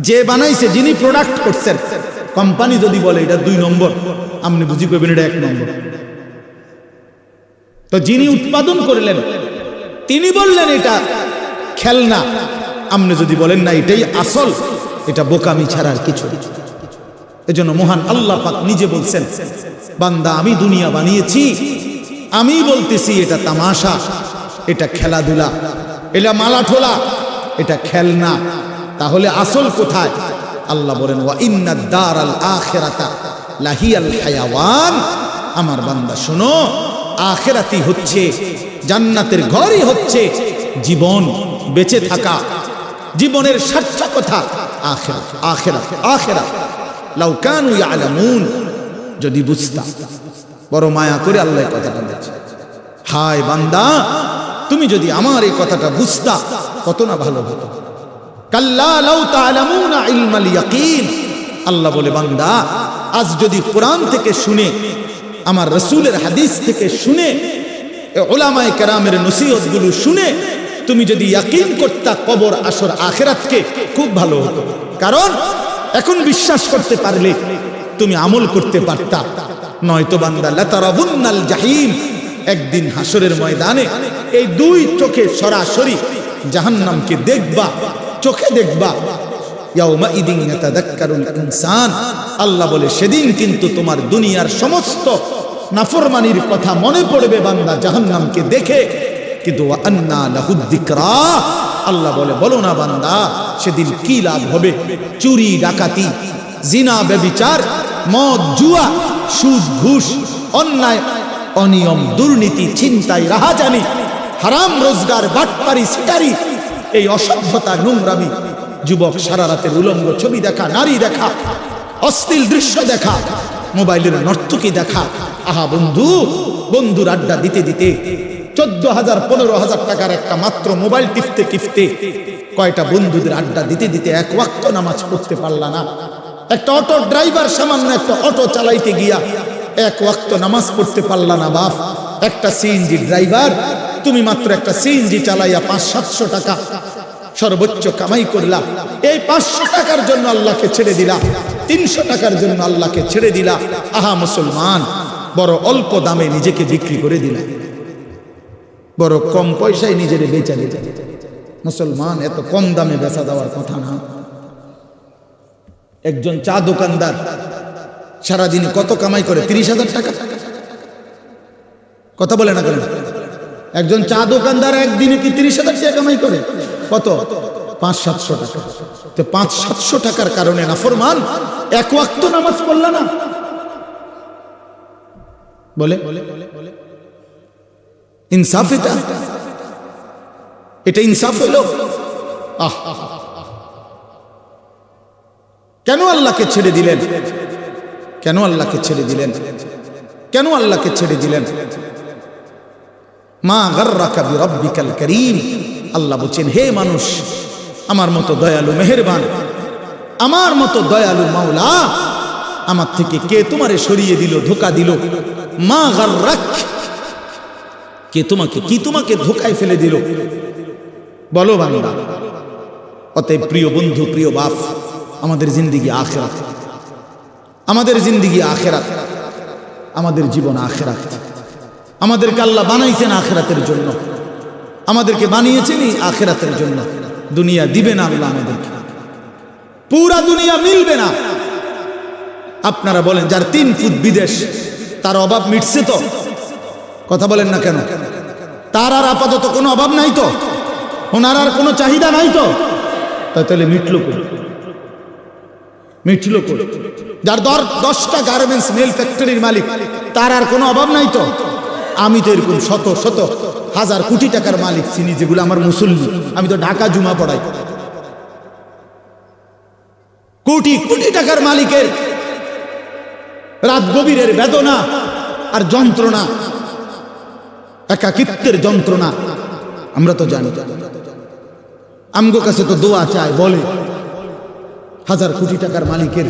যে বানাইছে, যিনি প্রোডাক্ট করছেন, কোম্পানি যদি বলে এটা 2 নম্বর, আপনি বুঝি করবেন এটা 1 নম্বর। তো যিনি উৎপাদন করলেন তিনি বললেন এটা খেলনা, আপনি যদি বলেন না এটাই আসল, এটা বোকামি ছাড়া আর কিছু। এজন্য মহান আল্লাহ পাক নিজে বলছেন, বান্দা আমি দুনিয়া বানিয়েছি, আমি বলতেছি এটা তামাশা, এটা খেলাধুলা, এটা মালাঠোলা, এটা খেলনা। তাহলে আসল কোথায়? আল্লাহ বলেন ওয়া ইন্নাদ দারাল আখিরাতা লাহিয়াল হায়াওয়ান। আমার বান্দা শোনো, আখিরাতই হচ্ছে, জান্নাতের ঘরই হচ্ছে জীবন, বেঁচে থাকা, জীবনের সার্থকতা আখিরাত, আখিরাত, আখিরাত। লাউ কানু ইয়ালামুন, যদি বুঝতা। বড় মায়া করে আল্লাহ এই কথাটা বলছে। হায় বান্দা, তুমি যদি আমার এই কথাটা বুঝতা কত না ভালো হতো। কাল্লা লাউ তা'লামুনা ইলমাল ইয়াকিন। আল্লাহ বলে বান্দা, আজ যদি কোরআন থেকে শুনে, আমার রাসূলের হাদিস থেকে শুনে, উলামায়ে কেরামের নসিহতগুলো শুনে তুমি যদি ইয়াকিন করতা কবর, আসর, আখিরাতকে, খুব ভালো হতো। কারণ এখন বিশ্বাস করতে পারলে তুমি আমল করতে পারতা। নয়তো বান্দা লাতারাবুন্নাল জাহিম, একদিন হাসরের ময়দানে এই 2 চোখে সরাসরি জাহান্নামকে দেখবা, চোখে দেখবা। ইয়াউমা ইদিন ইয়াতাযাক্কারুল ইনসান। আল্লাহ বলে সেদিন কিন্তু তোমার দুনিয়ার সমস্ত নাফরমানির কথা মনে পড়বে বান্দা জাহান্নামকে দেখে। কিন্তু ওয়া আন্না লাহুদ যিকরা। আল্লাহ বলে বলো না বান্দা, সেদিন কি লাভ হবে? চুরি, ডাকাতি, জিনা, ব্যভিচার, মদ, জুয়া, সুদ, ঘুষ, অন্যায়, অনিয়ম, দুর্নীতি, ছিনতাই, রাহাজানি, হারাম রোজগার, বাটপারি, সিটারি, এই অসভ্যতা, নোংরামি, যুবক সারা রাতের উলঙ্গ ছবি দেখা, নারী দেখা, অশ্লীল দৃশ্য দেখা, মোবাইলের নর্তকী দেখা। আহা বন্ধু, বন্ধুর আড্ডা দিতে দিতে 14,000 15,000 টাকার একটা মাত্র মোবাইল টিপতে টিপতে কয়টা বন্ধুদের আড্ডা দিতে দিতে 1 ওয়াক্ত নামাজ পড়তে পারলা না। একটা অটো ড্রাইভার সামান্য একটা অটো চালাইতে গিয়া 1 ওয়াক্ত নামাজ পড়তে পারলা না বাপ। একটা সিএনজি ড্রাইভার, তুমি মাত্র একটা সিএনজি চালাইয়া 500-700 টাকা সর্বোচ্চ কামাই করলা। এই 500 টাকার জন্য আল্লাহকে ছেড়ে দিলা, 300 টাকার জন্য আল্লাহকে ছেড়ে দিলা। আহা মুসলমান, বড় অল্প দামে নিজেকে বিক্রি করে দিলা, বড় কম পয়সায় নিজের বেচা দিলা। মুসলমান, এত কম দামে বেচা দেওয়ার কথা না। একজন চা দোকানদার সারাদিনে কত কামাই করে? 30,000 টাকা। কথা বলে না কেন? একজন চা দোকানদার একদিনে কি 30,000 টাকা কামাই করে? কত? 500-700 টাকা। তো 500-700 টাকার কারণে নাফরমান 1 ওয়াক্ত নামাজ পড়লা না। বলে ইনসাফ? এটা ইনসাফ হলো? কেন আল্লাহকে ছেড়ে দিলেন? কেন আল্লাহকে ছেড়ে দিলেন? কেন আল্লাহকে ছেড়ে দিলেন? মা গাররাকা বিরাব্বিকাল কারীম। আল্লাহ বলেন, হে মানুষ, আমার মতো দয়ালু মেহেরবান, আমার মতো দয়ালু মাওলা, আমার থেকে কে তোমারে সরিয়ে দিল, ধোঁকা দিল? মা গাররাক, কে তোমাকে, কি তোমাকে ধোঁকায় ফেলে দিল? বলো বান্দা। অতএব প্রিয় বন্ধু, প্রিয় বাপ, আমাদের জিন্দেগি আখিরাত, আমাদের জিন্দেগি আখিরাত। আমাদের জীবন আখিরাত। আমাদেরকে আল্লাহ বানাইছেন আখিরাতের জন্য, আমাদেরকে বানিয়েছেন আখিরাতের জন্য। দুনিয়া দিবে না আল্লাহ আমাদেরকে, পুরা দুনিয়া মিলবে না। আপনারা বলেন যার 3 ফুট বিদেশ, তার অভাব মিটছে তো? কথা বলেন না কেন? তার আর আপাতত কোনো অভাব নাই তো? ওনার আর কোনো চাহিদা নাই তো? তাহলে মিটলো করে, মিটলো করে। যার 10টা গার্মেন্টস মেল ফ্যাক্টরির মালিক, তার আর কোনো অভাব নাই তো? আমি তো এরকম শত শত হাজার কোটি টাকার মালিক চিনি, যেগুলো আমার মুসল্লি। আমি তো ঢাকা জুমা পড়াই। কোটি কোটি টাকার মালিকের রাত গভীরের বেদনা আর যন্ত্রণা, একাকিত্বের যন্ত্রণা আমরা তো জানি। আমগো কাছে তো দোয়া চায়, বলে হাজার কোটি টাকার মালিকের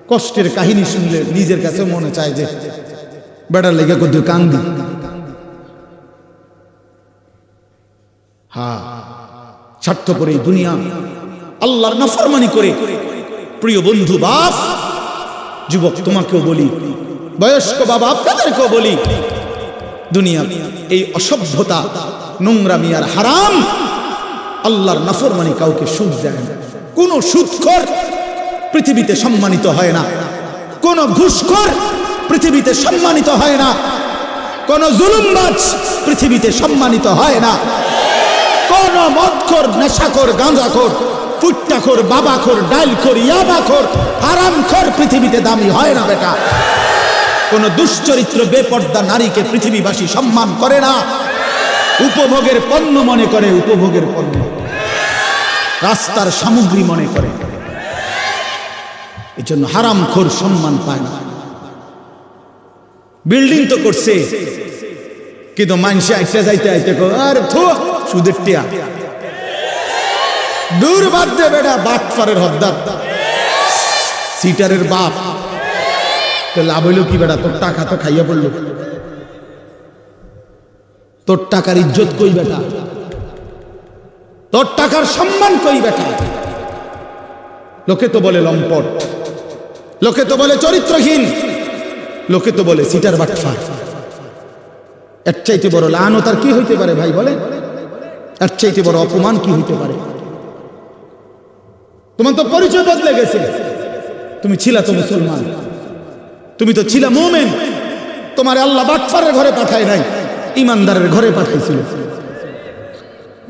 কষ্টের কাহিনী শুনলে নিজের কাছে মনে চায় যে বেড়ার লেগে কত কান্দি। হ্যাঁ, স্বার্থপর এই দুনিয়া, আল্লাহর নাফরমানি করে। প্রিয় বন্ধু, বাপ, যুবক তোমাকেও বলি, বয়স্ক বাবা আপনাদেরকেও বলি, দুনিয়া এই অসভ্যতা, নোংরামি আর হারাম, আল্লাহর নাফরমানি কাউকে সুখ দেয় না। কোন সুদখোর পৃথিবীতে সম্মানিত হয় না, কোন ঘুষখোর পৃথিবীতে সম্মানিত হয় না, কোন জুলুমবাজ পৃথিবীতে সম্মানিত হয় না, কোন মদখোর, নেশাখোর, গাঁজাখোর, ফুট্টাখোর, বাবাখোর, ডাইলখোর, ইয়াবাখোর, হারামখোর পৃথিবীতে দামি হয় না বেটা। কোন দুশ্চরিত্র বেপর্দা নারীকে পৃথিবীবাসী সম্মান করে না, উপভোগের পণ্য মনে করে, উপভোগের পণ্য, রাস্তার সামগ্রী মনে করে। এই জন্য হারামখোর সম্মান পায় না। বিল্ডিং তো করছে, কিন্তু মানুষে আইসা যাইতে আইতে আর থো সুদের টিয়া, দূর বাদ দে বেটা, বাটফারের হদ্দার, সিটারের বাপ। লাভ হইল কি বেটা? তোর টাকা তো খাইয়া পড়লো, তোর টাকার ইজ্জত কই বেটা? তোর টাকার সম্মান কই বেটা? লোকে তো বলে লম্পট, লোকে তো বলে চরিত্রহীন, লোকে তো বলে সিটার বাটফার। এর চাইতে বড় লানত আর কি হইতে পারে ভাই? বলে এর চাইতে বড় অপমান কি হইতে পারে? তোমার তো পরিচয় বদলে গেছে। তুমি ছিলা তো মুসলমান, তুমি তো ছিলা মুমিন। তোমার আল্লাহ বাটফারের ঘরে পাঠায় নাই, ইমানদারের ঘরে পাঠাইছিল।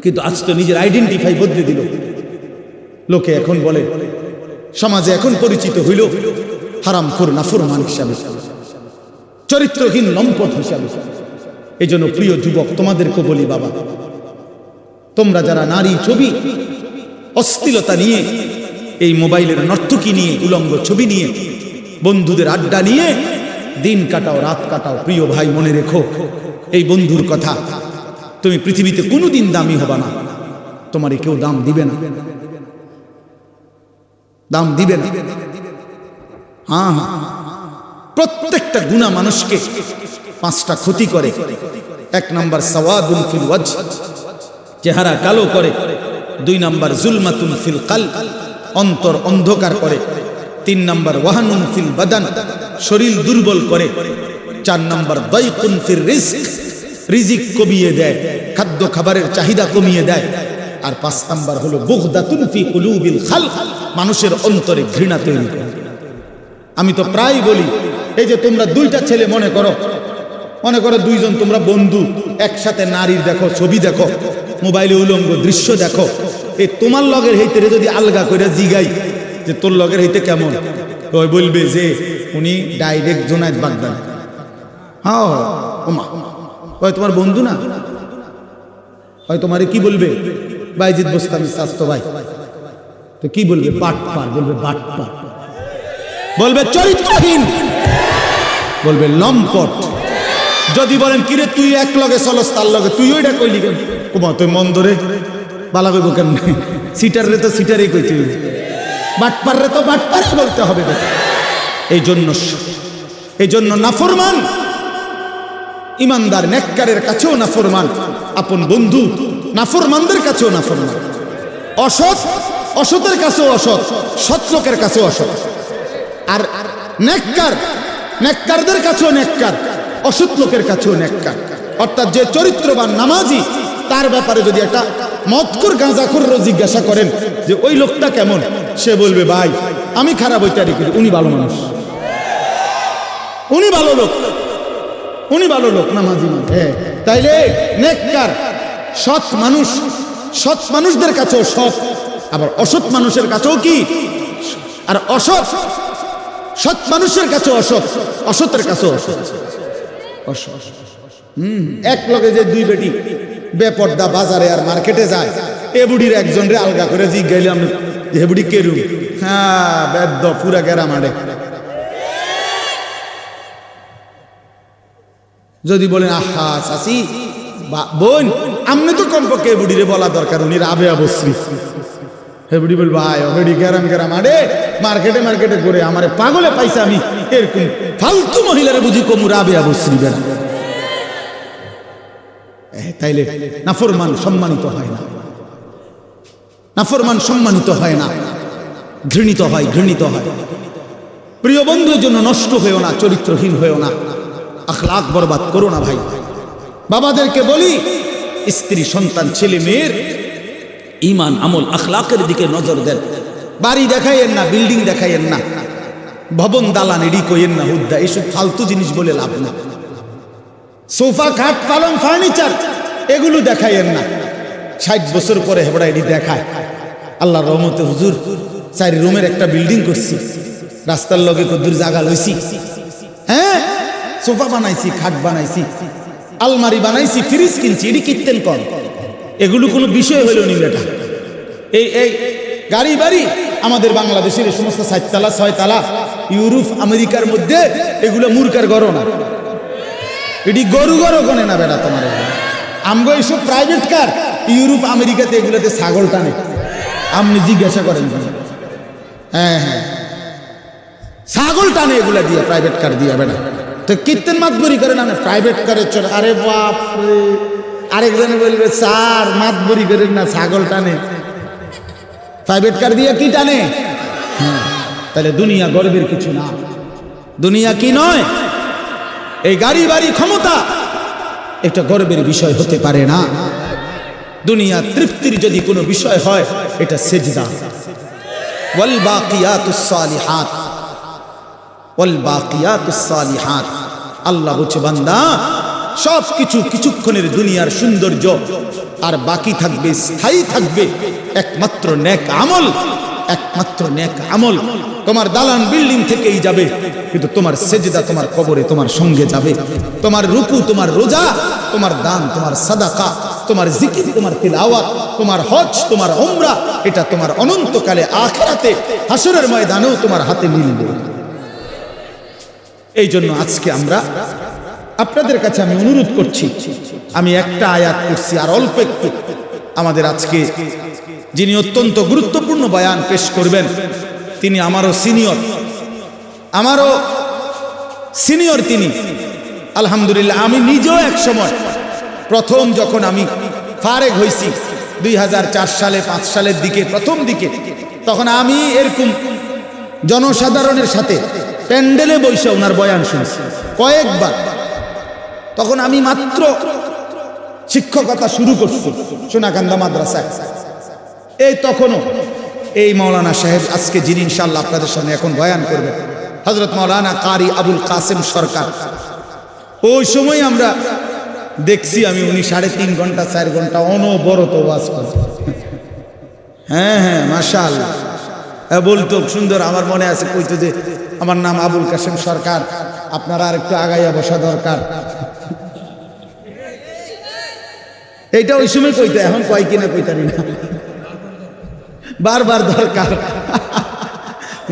কিন্তু আজ তো নিজের আইডেন্টিফাই বদলে দিল। লোকে এখন বলে, সমাজে এখন পরিচিত হইল হারামখোর, নাফরমান হিসাবে, চরিত্রহীন, লম্পট হিসাবে। এই জন্য প্রিয় যুবক তোমাদেরকে বলি, বাবা, তোমরা যারা নারী ছবি, অশ্লীলতা নিয়ে, এই মোবাইলের নর্তকী নিয়ে, উলঙ্গ ছবি নিয়ে, বন্ধুদের আড্ডা নিয়ে দিন কাটাও, রাত কাটাও, প্রিয় ভাই মনে রেখো এই বন্ধুর কথা, তুমি পৃথিবীতে কোনোদিন দামি হবা না। তোমারে কেউ দাম দিবে না, দাম দিবে না। হ্যাঁ হ্যাঁ, প্রত্যেকটা গুনাহ মানুষকে 5টা ক্ষতি করে। 1 নাম্বার সাওয়াদুন ফিল ওয়াজহ, চেহারা কালো করে। 2 নাম্বার জুলমাতুন ফিল কলব, অন্তর অন্ধকার করে। 3 নাম্বার ওয়াহানুন ফিল বাদান, শরীর দুর্বল করে। 4 নাম্বার দাইকুন ফির রিজক, রিজিক কমিয়ে দেয়, খাদ্য খাবারের চাহিদা কমিয়ে দেয়। আর 5 নাম্বার হলো বুগদাতুন ফি কুলুবিল খালক, মানুষের অন্তরে ঘৃণা তৈরি করে। আমি তো প্রায় বলি, এই যে তোমরা 2টা ছেলে মনে করো 2জন তোমরা বন্ধু, একসাথে নারীর দেখো, ছবি দেখো, মোবাইলে উলঙ্গ দৃশ্য দেখো, এই তোমার লগের হইতে যদি আলগা করে জিগাই যে তোর লগের হইতে কেমন, ওই বলবে যে উনি ডাইরেক্ট জোনায়েদ বাগদান। হ্যাঁ, ওমা, ওই তোমার বন্ধু না, হয় তোমারে কি বলবে? বাইজিদ বোস্তামি স্বাস্থ্য ভাই। তো কি বলবে? বাটপার বলবে, বাটপার বলবে, চরিত্রহীন বলবে, লম্পট। যদি বলেন কিরে তুই এক লগে চলস, তার লগে তুই ওইটা কইলি কেন? ওমা, তুই মন ধরে বালা কইব কেন? সিটার রে তো সিটারই কইতে হইবে, বাটপার রে তো বাটপারই বলতে হবে। এই জন্য নাফরমান ইমানদার নেককারের কাছেও নাফরমান, আপন বন্ধু নাফরমানদের কাছেও নাফরমান, অসৎ অসতের কাছেও অসৎ, সৎ লোকের কাছেও অসৎ। আর নেককার নেককারদের কাছেও নেককার, অসৎ লোকের কাছেও নেককার। অর্থাৎ যে চরিত্রবান নামাজি, তার ব্যাপারে যদি একটা মদখোর গাঁজাখোরও জিজ্ঞাসা করেন যে ওই লোকটা কেমন, সে বলবে ভাই আমি খারাপ ওইটারই করি, উনি ভালো মানুষ, উনি ভালো লোক, উনি ভালো লোক নামাজি। হ্যাঁ, তাইলে নেককার সৎ মানুষ, সৎ মানুষদের কাছেও সৎ, আবার অসৎ মানুষের কাছেও কি, আর অসৎ সৎ মানুষের কাছেও অসৎ, অসতের কাছেও অসৎ। এক লগে যে দুই বেটি বেপর্দা বাজারে আর মার্কেটে যায়, এ বুড়ির একজন রে আলগা করে জিজ্ঞাইলাম এ বুড়ি কেরু, হ্যাঁ বেদ্য পুরা গেরা মারে। যদি বলেন আহা চাচি বোন, আমনে তো কমপক্ষে এ বুড়িরে বলা দরকার, উনি রাবে অবশ্যই। হে বুড়ি বলবো আয় বেড়ি গেরাম গেরাম আরে মার্কেটে মার্কেটে করে আমারে পাগলে পাইছে, আমি এরকম ফালতু মহিলারে বুঝি কমু রাবে অবশ্যই বেড়া। তাইলে নাফরমান সম্মানিত হয় না, নাফরমান সম্মানিত হয় না, ঘৃণিত হয়, ঘৃণিত হয়। প্রিয় বন্ধুর জন্য নষ্ট হয়েও না, চরিত্রহীন হয়েও না, আখলাক বরবাদ করো না ভাই। বাবাদেরকে বলি, স্ত্রী সন্তান ছেলে মেয়ের ঈমান আমল আখলাকের দিকে নজর দেন। বাড়ি দেখাইয়েন না, বিল্ডিং দেখাইয়েন না, ভবন দালান এডি কইয়েন না, হুদ্দা এসব ফালতু জিনিস বলে লাভ না। সোফা খাট পালং ফার্নিচার এগুলো দেখাইয়েন না। 60 বছর পরে হেবড়া এডি দেখায়। আল্লাহর রহমতে হুজুর 4 রুমের একটা বিল্ডিং করছি, রাস্তার লগে কদ্দুর জায়গা লইছি, হ্যাঁ সোফা বানাইছি, খাট বানাইছি, আলমারি বানাইছি, ফ্রিজ কিনছি, এডি কিনতেন কম। এগুলো কোনো বিষয় হলো নি বেটা। এই গাড়ি বাড়ি আমাদের বাংলাদেশের এই সমস্ত 4 তালা 6 তালা ইউরোপ আমেরিকার মধ্যে এগুলো মূর্খার গড় না, এটি গরু গরু গনে না বেটা তোমার। আমগো এইসব প্রাইভেট কার ইউরোপ আমেরিকাতে এগুলোতে ছাগল টানে, আপনি জিজ্ঞাসা করেন। হ্যাঁ হ্যাঁ ছাগল টানে এগুলা দিয়ে, প্রাইভেট কার দিয়ে বেটা। তো কীর্তন মাতবরি করে না প্রাইভেট কারের চলে। আরে বাপ রে, আরেকজনে বলবে স্যার মাতবরি করেন না, ছাগল টানে, প্রাইভেট কার দিয়ে কি টানে? তাহলে দুনিয়া গর্বের কিছু না, দুনিয়া কি নয়। এই গাড়ি বাড়ি ক্ষমতা একটা গর্বের বিষয় হতে পারে না। দুনিয়া তৃপ্তির যদি কোনো বিষয় হয়, এটা সিজদা। ওয়াল বাকিয়াতুস সালিহাত, ওয়াল বাকিয়াতুস সালিহাত। আল্লাহ বলছে বান্দা সব কিছু কিছুক্ষণের দুনিয়ার সৌন্দর্য, আর বাকি থাকবে, স্থায়ী থাকবে একমাত্র নেক আমল, একমাত্র নেক আমল। তোমার দালান বিল্ডিং থেকেই যাবে, কিন্তু তোমার সেজদা তোমার কবরে তোমার সঙ্গে যাবে। তোমার রুকু, তোমার রোজা, তোমার দান, তোমার সাদাকা, তোমার জিকির, তোমার তিলাওয়াত, তোমার হজ, তোমার উমরা, এটা তোমার অনন্তকালে আখিরাতে হাসরের ময়দানেও তোমার হাতে মিলবে। এই জন্য আজকে আমরা আপনাদের কাছে আমি অনুরোধ করছি, আমি একটা আয়াত করছি আর অল্প একটু। আমাদের আজকে যিনি অত্যন্ত গুরুত্বপূর্ণ বয়ান পেশ করবেন, তিনি আমারও সিনিয়র তিনি। আলহামদুলিল্লাহ, আমি নিজেও এক সময় প্রথম যখন আমি ফারেগ হয়েছি 2004 সালে 5 সালের দিকে, প্রথম দিকে, তখন আমি এরকম জনসাধারণের সাথে প্যান্ডেলে বসে ওনার বয়ান শুনছি কয়েকবার। তখন আমি মাত্র শিক্ষকতা শুরু করছি সোনাকান্দা মাদ্রাসায়। এই তখনও এই মাওলানা সাহেব আজকে যিনি ইনশাআল্লাহ আপনাদের সামনে এখন বয়ান করবেন, হযরত মাওলানা কারি আবুল কাসেম সরকার, ওই সময় আমরা দেখছি আমি উনি 3.5 ঘন্টা 4 ঘন্টা অনবরত ওয়াজ করেন। হ্যাঁ হ্যাঁ মাশাআল্লাহ, বলতো সুন্দর। আমার মনে আছে কইতো যে আমার নাম আবুল কাসেম সরকার, আপনারা আর একটু আগাইয়া বসা দরকার। এইটা ওই সময় কইতো, এখন কয় কিনা কইতারি না, বারবার দরকার।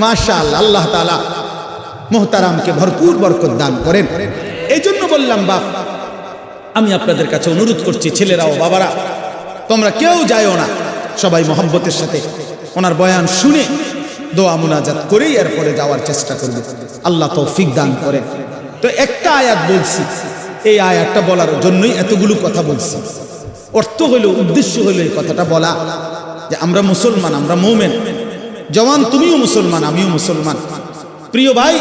মাশাআল্লাহ, আল্লাহ তাআলা মুহতারামকে ভরপুর বরকত দান করেন। এই জন্য বললাম বাপ, আমি আপনাদের কাছে অনুরোধ করছি, ছেলেরাও বাবারা, তোমরা কেউ যাইও না, সবাই মহব্বতের সাথে ওনার বয়ান শুনে দোয়া মুনাজাত করেই এরপরে যাওয়ার চেষ্টা করবে। আল্লাহ তৌফিক দান করেন। তো একটা আয়াত বলছি, এই আয়াতটা বলার জন্যই এতগুলো কথা বলছি। অর্থ হলো, উদ্দেশ্য হলো এই কথাটা বলা যে আমরা মুসলমান, আমরা মুমিন। জওয়ান তুমিও মুসলমান, আমিও মুসলমান। প্রিয় ভাই,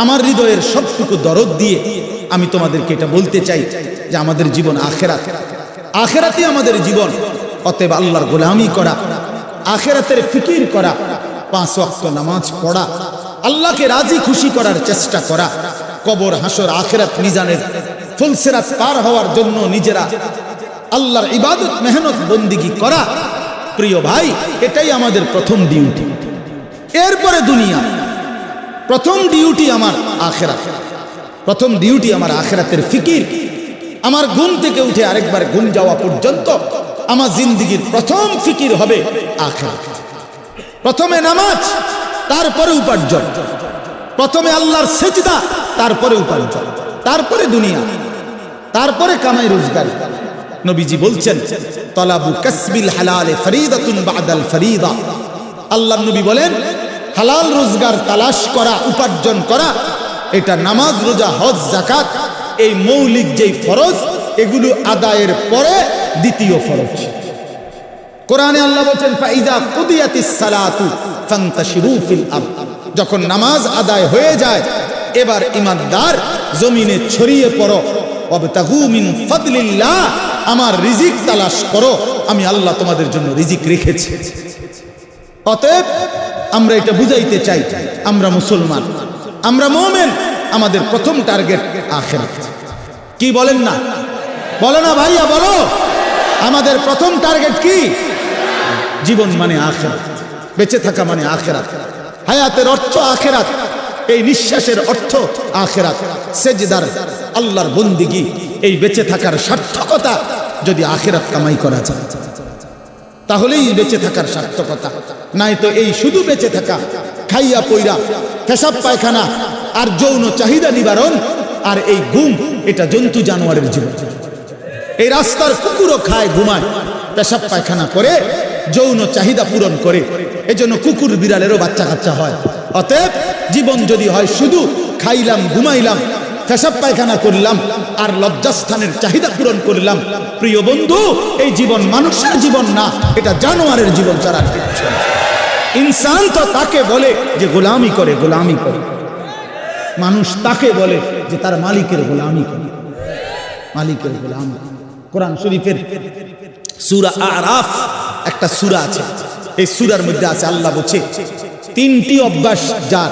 আমার হৃদয়ের সবটুকু দরদ দিয়ে আমি তোমাদেরকে এটা বলতে চাই যে আমাদের জীবন আখেরাত, আখেরাতে আমাদের জীবন। অতএব আল্লাহর গোলামি করা, আখেরাতের ফিকির করা, 5 ওয়াক্ত নামাজ পড়া, আল্লাহকে রাজি খুশি করার চেষ্টা করা, কবর হাসর আখেরাত মিজানের ফুলসিরাত পার হওয়ার জন্য নিজেরা আল্লাহর ইবাদত মেহনত বন্দিগি করা। প্রিয় ভাই, এটাই আমাদের প্রথম ডিউটি। এরপরে দুনিয়া। প্রথম ডিউটি আমার আখেরাত, প্রথম ডিউটি আমার আখেরাতের ফিকির। আমার ঘুম থেকে উঠে আরেকবার ঘুম যাওয়া পর্যন্ত আমার জিন্দেগির প্রথম ফিকির হবে আখেরাত। প্রথমে নামাজ, তারপরে উপার্জন। প্রথমে আল্লাহর সেজদা, তারপরে উপার্জন, তারপরে দুনিয়া, তারপরে কামাই রোজগার। নবীজি বলছেন তলাবু কাসবিল হালালে ফরিদাতুন বাদাল ফরিদা। আল্লাহর নবী বলেন হালাল রোজগার তালাশ করা, উপার্জন করা, এটা নামাজ, রোজা, হজ, যাকাত, এই মৌলিক যেই ফরজ, এগুলো আদায়ের পরে দ্বিতীয় ফরজ। কোরআনে আল্লাহ বলেন ফাইজা কুদিয়াতিস সালাতু ফান্তাশিরু ফিল আরদ। যখন নামাজ আদায় হয়ে যায়, এবার ইমানদার জমিনে ছড়িয়ে পড়ো। ওয়াবতাগু মিন ফাদলিল্লাহ, আমার রিজিক তালাশ করো, আমি আল্লাহ তোমাদের জন্য রিজিক রেখেছি। অতএব আমরা এটা বুঝাইতে চাই, আমরা মুসলমান, আমরা মুমিন, আমাদের প্রথম টার্গেট আখিরাত। কি বলেন না? বলো না ভাইয়া, বলো। আমাদের প্রথম টার্গেট কি? জীবন মানে আখিরাত, বেঁচে থাকা মানে আখিরাত, হায়াতের অর্থ আখিরাত, এই নিঃশ্বাসের অর্থ আখিরাত। সেজদার আল্লাহর বন্দিগি, এই বেঁচে থাকার সার্থকতা যদি আখিরাত কামাই করা যায়, তাহলেই বেঁচে থাকার সার্থকতা। নাই তো এই শুধু বেঁচে থাকা, খাইয়া পইরা পেশাব পায়খানা আর যৌন চাহিদা নিবারণ আর এই ঘুম, এটা জন্তু জানোয়ারের জীবন। এই রাস্তার কুকুরও খায়, ঘুমায়, পেশাব পায়খানা করে, যৌন চাহিদা পূরণ করে। এজন্য কুকুর বিড়ালেরও বাচ্চা কাচ্চা হয়। অতএব জীবন যদি হয় শুধু খাইলাম, ঘুমাইলাম, পেশাব পায়খানা করলাম আর লজ্জাস্থানের চাহিদা পূরণ করলাম, প্রিয় বন্ধু, এই জীবন মানুষের জীবন না, এটা জানোয়ারের জীবন ছাড়া কিচ্ছু না। ইনসান তো তাকে বলে যে গোলামি করে, গোলামি করে। মানুষ তাকে বলে যে তার মালিকের গোলামি করে, মালিকের গোলামি। কোরআন শরীফের সূরা আরাফ একটা সূরা আছে, এই সূরার মধ্যে আছে আল্লাহ বলছে 3টি অভ্যাস যার,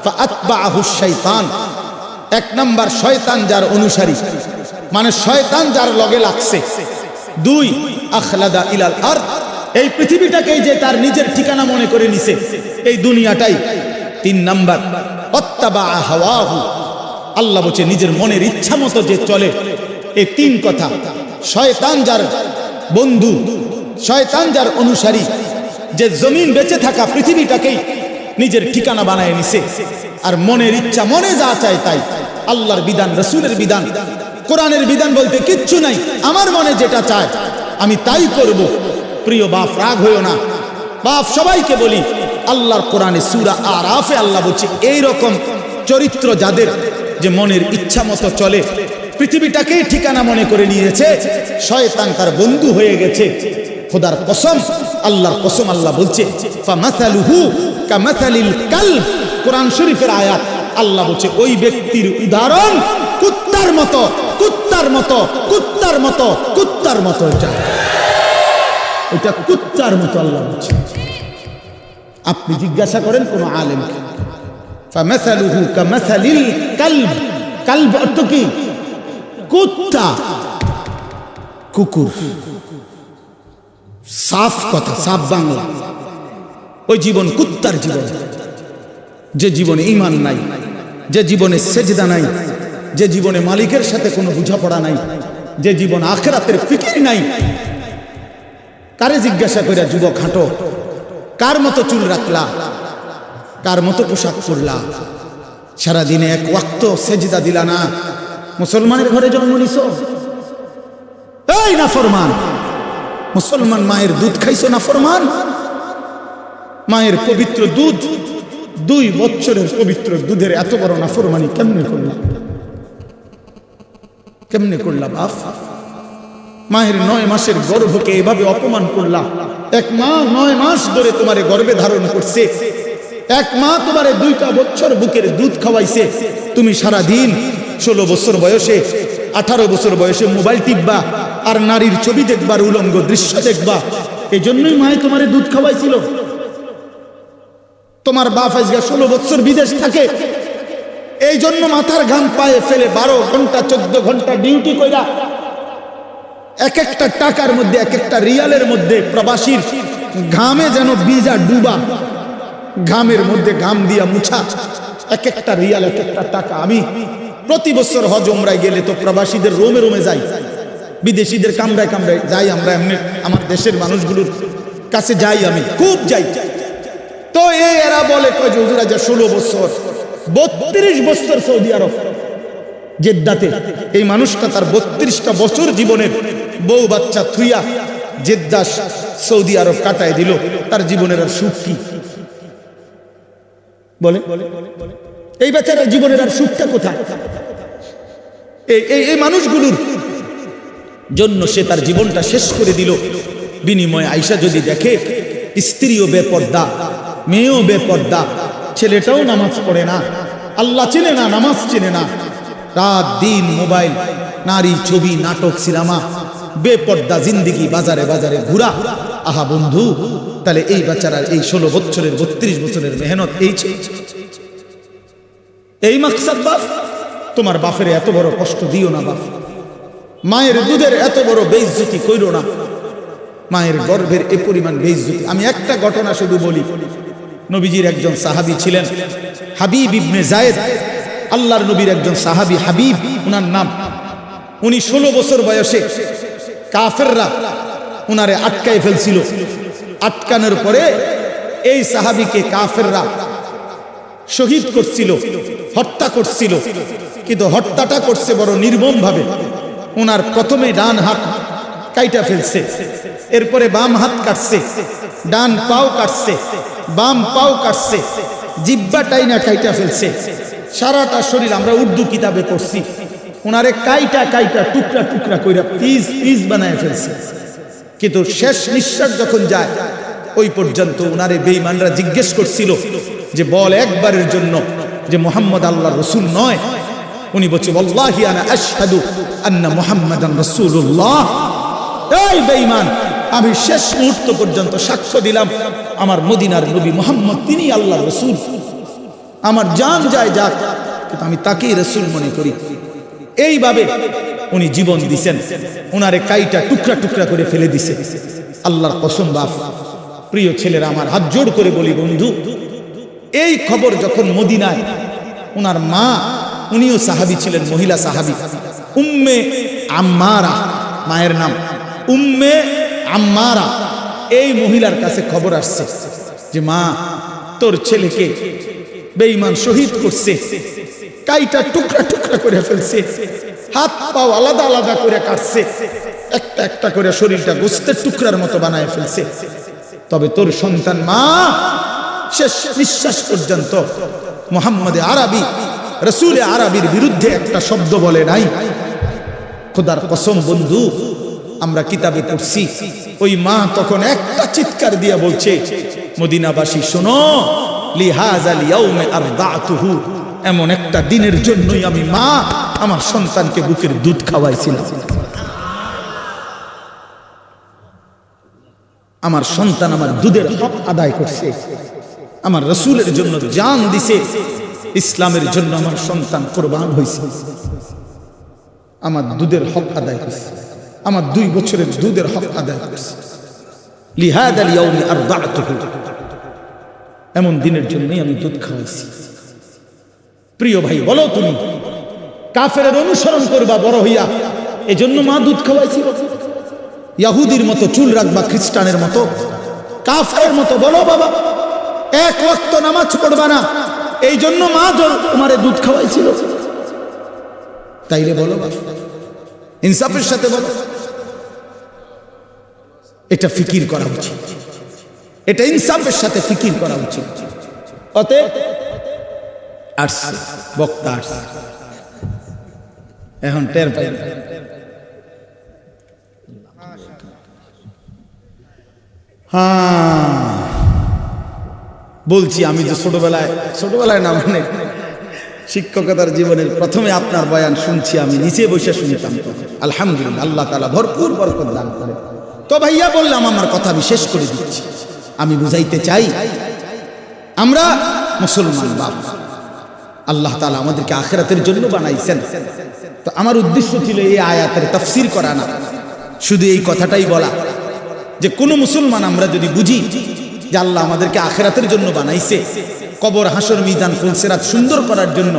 ফাআতবাআহুশ শাইতান। 1 নাম্বার শয়তান যার অনুসারী, মানে শয়তান যার লগে লাগছে। 2 আখলাদা ইলাল আরদ, এই পৃথিবীটাকেই যে তার নিজের ঠিকানা মনে করে নিছে, এই দুনিয়াটাই। 3 নাম্বার অত্তাবা হাওয়াহু, আল্লাহ বলছে নিজের মনের ইচ্ছা মতো যে চলে। এই 3 কথা। শয়তান যার বন্ধু, শয়তান যার অনুসারী, যে জমিন বেঁচে থাকা পৃথিবীটাকেই নিজের ঠিকানা বানায় নিছে, আর মনের ইচ্ছা, মনে যা চায় তাই। আল্লাহর বিধান, রাসূলের বিধান, কোরআনের বিধান বলতে কিচ্ছু নাই। আমার মনে যেটা চায় আমি তাই করব। প্রিয় বাপ, রাগ হইও না। বাপ, সবাইকে বলি, আল্লাহর কোরআনে সূরা আরাফে আল্লাহ বলছে এই রকম চরিত্র যাদের, যে মনের ইচ্ছা মতো চলে, পৃথিবীটাকেই ঠিকানা মনে করে নিয়েছে, শয়তান তার বন্ধু হয়ে গেছে। খোদার কসম, আল্লাহর কসম, আল্লাহ বলছে ফামাসালুহু কামাসালিল কালব। কোরআন শরীফের আয়াত। আল্লাহ বলছে ওই ব্যক্তির উদাহরণ কুত্তার মতো, কুত্তার মতো, কুত্তার মতো, কুত্তার মতো। এটা কুত্তার মতো আল্লাহ বলছে। আপনি জিজ্ঞাসা করেন কোন আলেমকে, ফামাসালুহু কামাসালিল কালব। কালব অর্থ কি? কুত্তা, কুকুর। সাফ কথা, সাফ বাংলা। ওই জীবন কুত্তার জীবন, যে জীবনে ঈমান নাই, যে জীবনে সেজদা নাই, যে জীবনে মালিকের সাথে কোনো বোঝাপড়া নাই, যে জীবন আখিরাতের ফিকির নাই। কারে জিজ্ঞাসা করে যুবক হাঁটো, কার মতো চুল রাখলা, কার মতো পোশাক পরলা, সারাদিনে 1 ওয়াক্ত সেজদা দিলা না, মুসলমানের ঘরে জন্ম নিছো? এই নাফরমান মুসলমান, মায়ের দুধ খাইছো নাফরমান? মায়ের পবিত্র দুধ, 2 বছরের পবিত্র দুধের এত বড় নাফরমানি কেমনে করলা? কেমনে করলা বাপ? মায়ের 9 মাসের গর্ভকে এভাবে অপমান করলা। 1 মা 9 মাস ধরে তোমারে গর্ভে ধারণ করছে, এক মা তোমারে 2টা বছর বুকের দুধ খাওয়াইছে, তুমি সারা দিন 16 বছর বয়সে 18 বছর বয়সে মোবাইল টিপবা আর নারীর ছবি দেখবা, উলঙ্গ দৃশ্য দেখবা। এই জন্যই মায়ে তোমারে দুধ খাওয়াইছিল। তোমার বাপ আজকে 16 বছর বিদেশ থাকে, এই জন্য মাথার ঘাম পায়ে ফেলে 12 ঘন্টা 14 ঘন্টা ডিউটি কইরা এক একটা টাকার মধ্যে, এক একটা রিয়ালের মধ্যে প্রবাসীর ঘামে যেন বিজা ডুবা, ঘামের মধ্যে ঘাম দিয়া মুছা, এক একটা রিয়াল এক একটা টাকা। আমি প্রতি বছর হজ উমরায় গেলে তো প্রবাসীদের রোমে রোমে যাই, বিদেশিদের কামরায় কামরায় যাই, আমরা এমনি আমার দেশের মানুষগুলোর কাছে যাই, আমি খুব যাই। তো এরা বলে কয় যে হুজুর আজ 16 বছর 32 বছর সৌদি আরব জেদ্দাতে, এই মানুষটা তার 32টা বছর জীবনের বউ বাচ্চা থুইয়া জেদ্দা সৌদি আরব কাটায় দিল, তার জীবনের আর সুখ কি বলে? এই বেচারা জীবনের আর সুখটা কোথায়? এই মানুষগুলোর জন্য সে তার জীবনটা শেষ করে দিল। বিনিময়ে আয়েশা যদি দেখে স্ত্রীও বেপর্দা, মেয়েও বেপর্দা, ছেলেটাও নামাজ পড়ে না, আল্লাহ চেনে না, নামাজ চেনে না, রাত দিন মোবাইল, নারী, ছবি, নাটক, সিনেমা, বেপর্দা জিন্দিগি, বাজারে বাজারে ঘুরা। আহা বন্ধু, তাহলে এই বেচারার এই 16 বছরের 32 বছরের মেহনত এই মাকসাদ। বাপ, তোমার বাপের এত বড় কষ্ট দিও না বাপ, মায়ের দুধের এত বড় বেইজ্জতি কইরো না, মায়ের গর্ভের এ পরিমাণ বেইজ্জতি। আমি একটা ঘটনা শুধু বলি। নবীজির একজন সাহাবী ছিলেন হাবিব ইবনে যায়েদ, আল্লাহর নবীর একজন সাহাবী হাবিব উনার নাম। উনি 16 বছর বয়সে কাফেররা উনারে আটকায় ফেলছিল। আটকানোর পরে এই সাহাবীকে কাফেররা শহীদ করছিল, হত্যা করছিল, কিন্তু হত্যাটা করছে বড় নির্মম ভাবে। উনার প্রথমে ডান হাত কাইটা ফেলছে, এরপরে বাম হাত কাটছে, ডান পাও কাটছে, বাম পাও কাটছে, জিহ্বা টাইনা কাইটা ফেলছে, সারাটা শরীর। আমরা উর্দু কিতাবে পড়ছি, উনারে কাইটা কাইটা টুকরা টুকরা কইরা পিস পিস বানায় ফেলছে। কিন্তু শেষ নিঃশ্বাস যখন যায়, ওই পর্যন্ত উনারে বেঈমানরা জিজ্ঞেস করছিল যে বল একবারের জন্য যে মুহাম্মদ আল্লাহর রাসূল নয়। উনি বলছে ওয়াল্লাহি আনা আশহাদু আন্না মুহাম্মাদান রাসূলুল্লাহ। এই বেঈমান, আমি শেষ মুহূর্ত পর্যন্ত সাক্ষ্য দিলাম আমার মদিনার নবী মুহাম্মদ তিনি আল্লাহর রাসূল। আমার জান যায় যাক, কিন্তু আমি তাকেই রাসূল মনে করি। এইভাবে উনি জীবন দিছেন, উনারে কাইটা টুকরা টুকরা করে ফেলে দিছে। আল্লাহর কসম বাপ, প্রিয় ছেলেরা, আমার হাত জোড় করে বলি বন্ধু, এই খবর যখন মদিনায় উনার মা, উনিও সাহাবী ছিলেন, মহিলা সাহাবী, উম্মে আম্মারা মায়ের নাম, উম্মে আম্মারা, এই মহিলার কাছে খবর আসছে যে মা, তোর ছেলেকে বেঈমান শহীদ করছে, কাইটা টুকরা টুকরা করে ফেলছে, হাত পাও আলাদা আলাদা করে কাটছে, একটা একটা করে শরীরটা গোস্তের টুকরার মতো বানায় ফেলছে। তবে তোর সন্তান মা শেষ নিঃশ্বাস পর্যন্ত মুহাম্মদে আরবি, রাসূলে আরবির বিরুদ্ধে একটা শব্দ বলে নাই। খোদার কসম বন্ধু, আমরা কিতাবে পড়ছি, ওই মা তখন একটা চিৎকার দিয়ে বলছে, মদিনাবাসী শোনো, লিহাযাল ইয়াউমে আরদাতুহু, এমন একটা দিনের জন্যই আমি মা আমার সন্তানকে বুকের দুধ খাওয়াইছিলাম। আমার সন্তান আমার দুধের হক আদায় করছে, আমার রাসূলের জন্য জান দিছে, ইসলামের জন্য আমার সন্তান কুরবান হয়েছে, আমার দুধের হক আদায় করছে, আমার 2 বছরের দুধের হক আদায় করছে। লিহাযাল ইয়াউমি আরদাতুহু, এমন দিনের জন্যই আমি দুধ খাওয়াইছি। প্রিয় ভাই, বলো তুমি কাফেরের অনুসরণ করবা বড় হইয়া, এজন্য মা দুধ খাওয়াইছিল? ইহুদির মতো চুল রাখবা, খ্রিস্টানের মতো, কাফেরের মতো? বলো বাবা, এক ওয়াক্ত নামাজ পড়বা না, এই জন্য মা তোমারে দুধ খাওয়াইছিল? তাইলে বলো বাবা, ইনসাফের সাথে বলো। এটা ফিকির করা উচিত, এটা ইনসাফের সাথে ফিকির করা উচিত। অতএব আসছে বক্তা, আসছে, এখন টের পাই। বলছি আমি যে ছোটবেলায় না মানে শিক্ষকতার জীবনের প্রথমে আপনার বয়ান শুনছি, আমি নিচে বসে শুনতাম। আলহামদুলিল্লাহ, আল্লাহ তাআলা ভরপুর বরকত দান করে। তো ভাইয়া বললাম আমার কথা আমি শেষ করে দিচ্ছি। আমি বুঝাইতে চাই আমরা মুসলমান বাপ, আল্লাহ তাআলা আমাদেরকে আখিরাতের জন্য বানাইছেন। তো আমার উদ্দেশ্য ছিল এই আয়াতের তাফসীর করা না, শুধু এই কথাটাই বলা যে কোন মুসলমান আমরা যদি বুঝি যে আল্লাহ আমাদেরকে আখিরাতের জন্য বানাইছে, কবর হাসর মিজান ফুলসিরাত সুন্দর করার জন্য,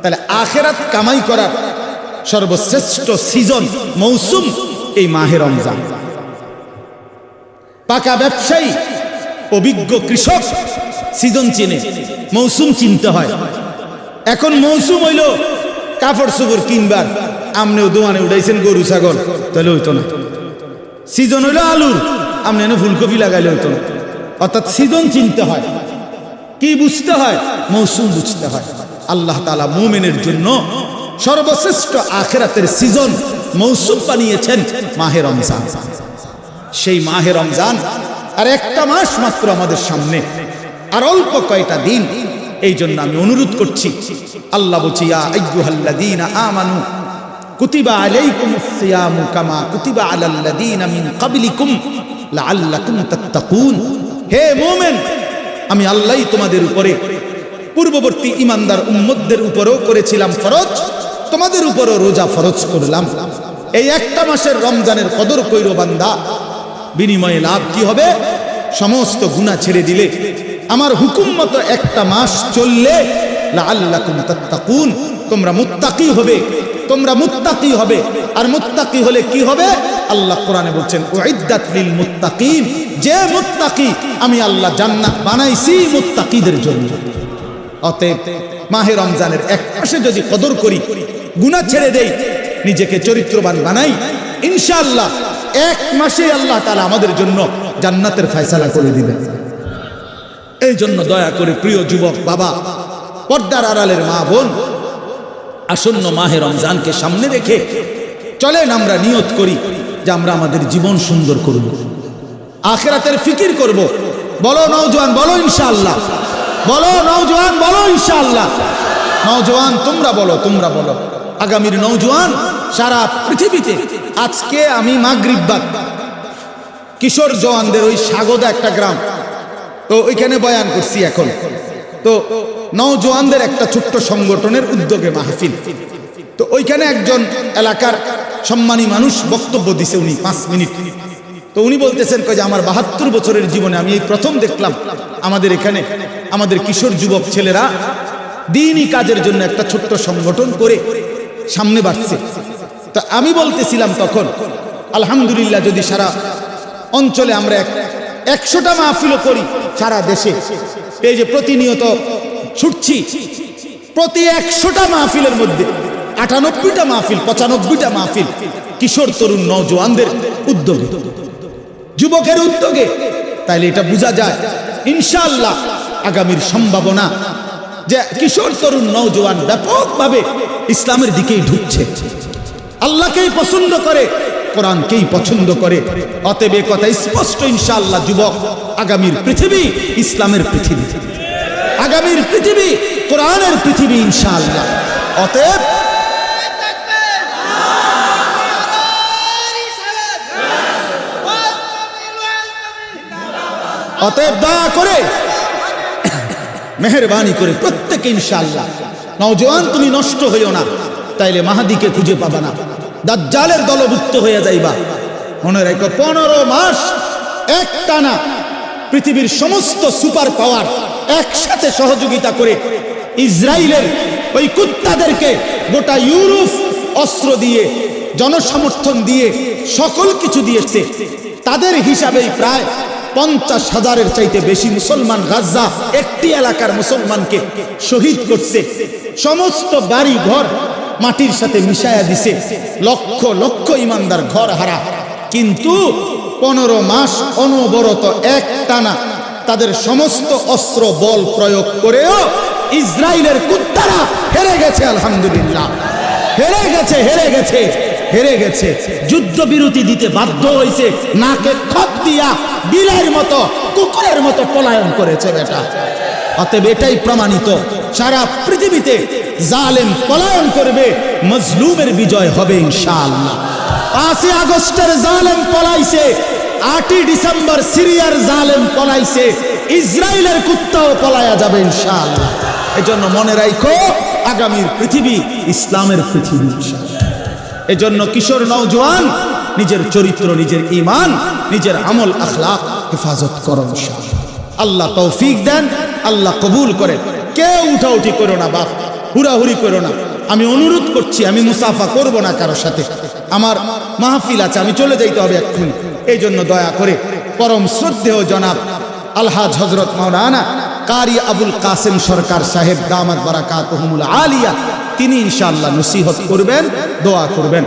তাহলে আখিরাত কামাই করার সর্বশ্রেষ্ঠ সিজন মৌসুম এই মাহে রমজান। পাকা ব্যবসায়ী অভিজ্ঞ কৃষক সিজন চিনে, মৌসুম চিনতে হয়। এখন মৌসুম হইল কাপড় চোপড় কিনবার, আমনেও দোয়ানে উঠাইছেন গরু ছাগল, তাহলে হইতো না। সিজন হইল আলুর, আমনে এনে ফুলকপি লাগাইলে হইতো না। অর্থাৎ সিজন চিনতে হয়। কি বুঝতে হয়? মৌসুম বুঝতে হয়। আল্লাহ তাআলা মুমিনের জন্য সর্বশ্রেষ্ঠ আখিরাতের সিজন মৌসুম বানিয়েছেন মাহে রমজান। সেই মাহে রমজান আর একটা মাস মাত্র আমাদের সামনে, আর অল্প কয়টা দিন। এই জন্য আমি অনুরোধ করছি, আল্লাহ বলছি ইয়া আইয়ুহাল্লাযীনা আমানু কুতিবা আলাইকুমুস সিয়ামু কামা কুতিবা আলাল্লাযীনা মিন ক্বাবলিকুম লাআল্লাকুম তাত্তাকুন। হে মুমিন, আমি আল্লাহই তোমাদের উপরে পূর্ববর্তী ইমানদার উম্মতদের উপরেও করেছিলাম ফরজ, তোমাদের উপরও রোজা ফরজ করলাম। এই একটা মাসের রমজানের কদর কইরো বান্দা, বিনিময়ে লাভ কি হবে? সমস্ত গুনাহ ছেড়ে দিলে, আমার হুকুম মতো একটা মাস চললে লাআল্লাকুম তাত্তাকুন, তোমরা মুত্তাকি হবে, তোমরা মুত্তাকি হবে। আর মুত্তাকি হলে কি হবে? আল্লাহ কোরআনে বলছেন উইদ্দাত লিল মুত্তাকিন, যে মুত্তাকি আমি আল্লাহ জান্নাত বানাইছি মুত্তাকিদের জন্য। অতএব মাহে রমজানের এক মাসে যদি কদর করি, গুনাহ ছেড়ে দেই, নিজেকে চরিত্রবান বানাই, ইনশাআল্লাহ এক মাসে আল্লাহ তাআলা আমাদের জন্য জান্নাতের ফয়সালা করে দিবেন। এই জন্য দয়া করে প্রিয় যুবক বাবা, পর্দার আড়ালের মা বোন, আসন্ন মাহে রমজানকে সামনে রেখে চলেন আমরা নিয়ত করি যে আমরা আমাদের জীবন সুন্দর করব, আখিরাতের ফিকির করব। বলো নওজোয়ান, বলো ইনশাআল্লাহ। বলো নওজোয়ান, বলো ইনশাআল্লাহ। নওজোয়ান তোমরা বলো, তোমরা বলো। আগামীর নওজোয়ান সারা পৃথিবীতে। আজকে আমি মাগরিব বাদ কিশোর জওয়ানদের ওই স্বাগতা একটা গ্রাম, তো ওইখানে বয়ান করছি। এখন তো নওজোয়ানদের একটা ছোট্ট সংগঠনের উদ্যোগে মাহফিল, তো ওইখানে একজন এলাকার সম্মানী মানুষ বক্তব্য দিছে, উনি 5 মিনিট। তো উনি বলতেছেন যে আমার 72 বছরের জীবনে আমি এই প্রথম দেখলাম আমাদের এখানে আমাদের কিশোর যুবক ছেলেরা দ্বীনি কাজের জন্য একটা ছোট্ট সংগঠন করে সামনে বাড়ছে। তো আমি বলতেছিলাম তখন, আলহামদুলিল্লাহ, যদি সারা অঞ্চলে আমরা 100টা মাহফিলও করি সারা দেশে, এই যে প্রতিনিয়ত ছুটছি, প্রতি 100টা মাহফিলের মধ্যে 98টা মাহফিল, 95টা মাহফিল কিশোর তরুণ নওজোয়ানদের উদ্যোগে, যুবকের উদ্যোগে, তাইলে এটা বোঝা যায় ইনশাআল্লাহ আগামীর সম্ভাবনা যে কিশোর তরুণ নওজোয়ান ব্যাপকভাবে ইসলামের দিকেই ঢুকছে, আল্লাহকেই পছন্দ করে, কোরআনকেই পছন্দ করে। অতএব কথা স্পষ্ট ইনশাআল্লাহ, যুবক, আগামীর পৃথিবী ইসলামের পৃথিবী, আগামীর পৃথিবী কোরআনের পৃথিবী ইনশাআল্লাহ। অতএব দয়া করে মেহেরবানি করে প্রত্যেকে ইনশাআল্লাহ, নওজোয়ান তুমি নষ্ট হইও না, তাইলে মাহাদিকে খুঁজে পাবা না, দাজ্জালের দলভুক্ত হয়ে যাইবা। মনে রাখো 15 মাস একটানা পৃথিবীর সমস্ত সুপার পাওয়ার একসাথে সহযোগিতা করে ইসরায়েলের ওই কুত্তাদেরকে গোটা ইউরোপ অস্ত্র দিয়ে, জনসমর্থন দিয়ে, সকল কিছু দিয়েছে। তাদের হিসাবেই প্রায় 50,000-এর চাইতে বেশি মুসলমান গাজা একটি এলাকার মুসলমানকে শহীদ করছে, সমস্ত বাড়ি ঘর মাটির সাথে মিশায়া দিছে, লক্ষ লক্ষ ইমানদার ঘর হারা। কিন্তু 15 মাস অনবরত একটানা তাদের সমস্ত অস্ত্র বল প্রয়োগ করেও ইসরায়েলের কুত্তারা হেরে গেছে। আলহামদুলিল্লাহ, হেরে গেছে, হেরে গেছে, হেরে গেছে, যুদ্ধবিরতি দিতে বাধ্য হয়েছে, নাকে খপ দিয়া বিলের মতো কুকুরের মতো পলায়ন করেছে বেটা। অতএব এটাই প্রমাণিত, সারা পৃথিবীতে জালেম পলায়ন করবে, মজলুমের বিজয় হবে ইনশাআল্লাহ। 5 আগস্টের জালেম পলাইছে, 8 ডিসেম্বর সিরিয়ার জালেম পলাইছে, ইসরায়েলের কুত্তাও পলায়া যাবে ইনশাআল্লাহ। এজন্য মনে রাখো, আগামীর পৃথিবী ইসলামের পৃথিবী ইনশাআল্লাহ। এজন্য কিশোর নওজোয়ান নিজের চরিত্র, নিজের ঈমান, নিজের আমল আখলাক হেফাজত করো ইনশাআল্লাহ। আল্লাহ তৌফিক দেন, আল্লাহ কবুল করেন। কেউ উঠাউঠি করো না বাপ, হুড়াহুড়ি করো না। আমি অনুরোধ করছি, আমি মুসাফা করব না কারোর সাথে, আমার মাহফিল আছে, আমি চলে যাইতে হবে এক্ষুনি। এই জন্য দয়া করে পরম শ্রদ্ধেয় জনাব আলহাজ হযরত মাওলানা কারি আবুল কাসেম সরকার সাহেব দামাত বারাকাতুহুমুল আলিয়া, তিনি ইনশাআল্লাহ নসিহত করবেন, দোয়া করবেন।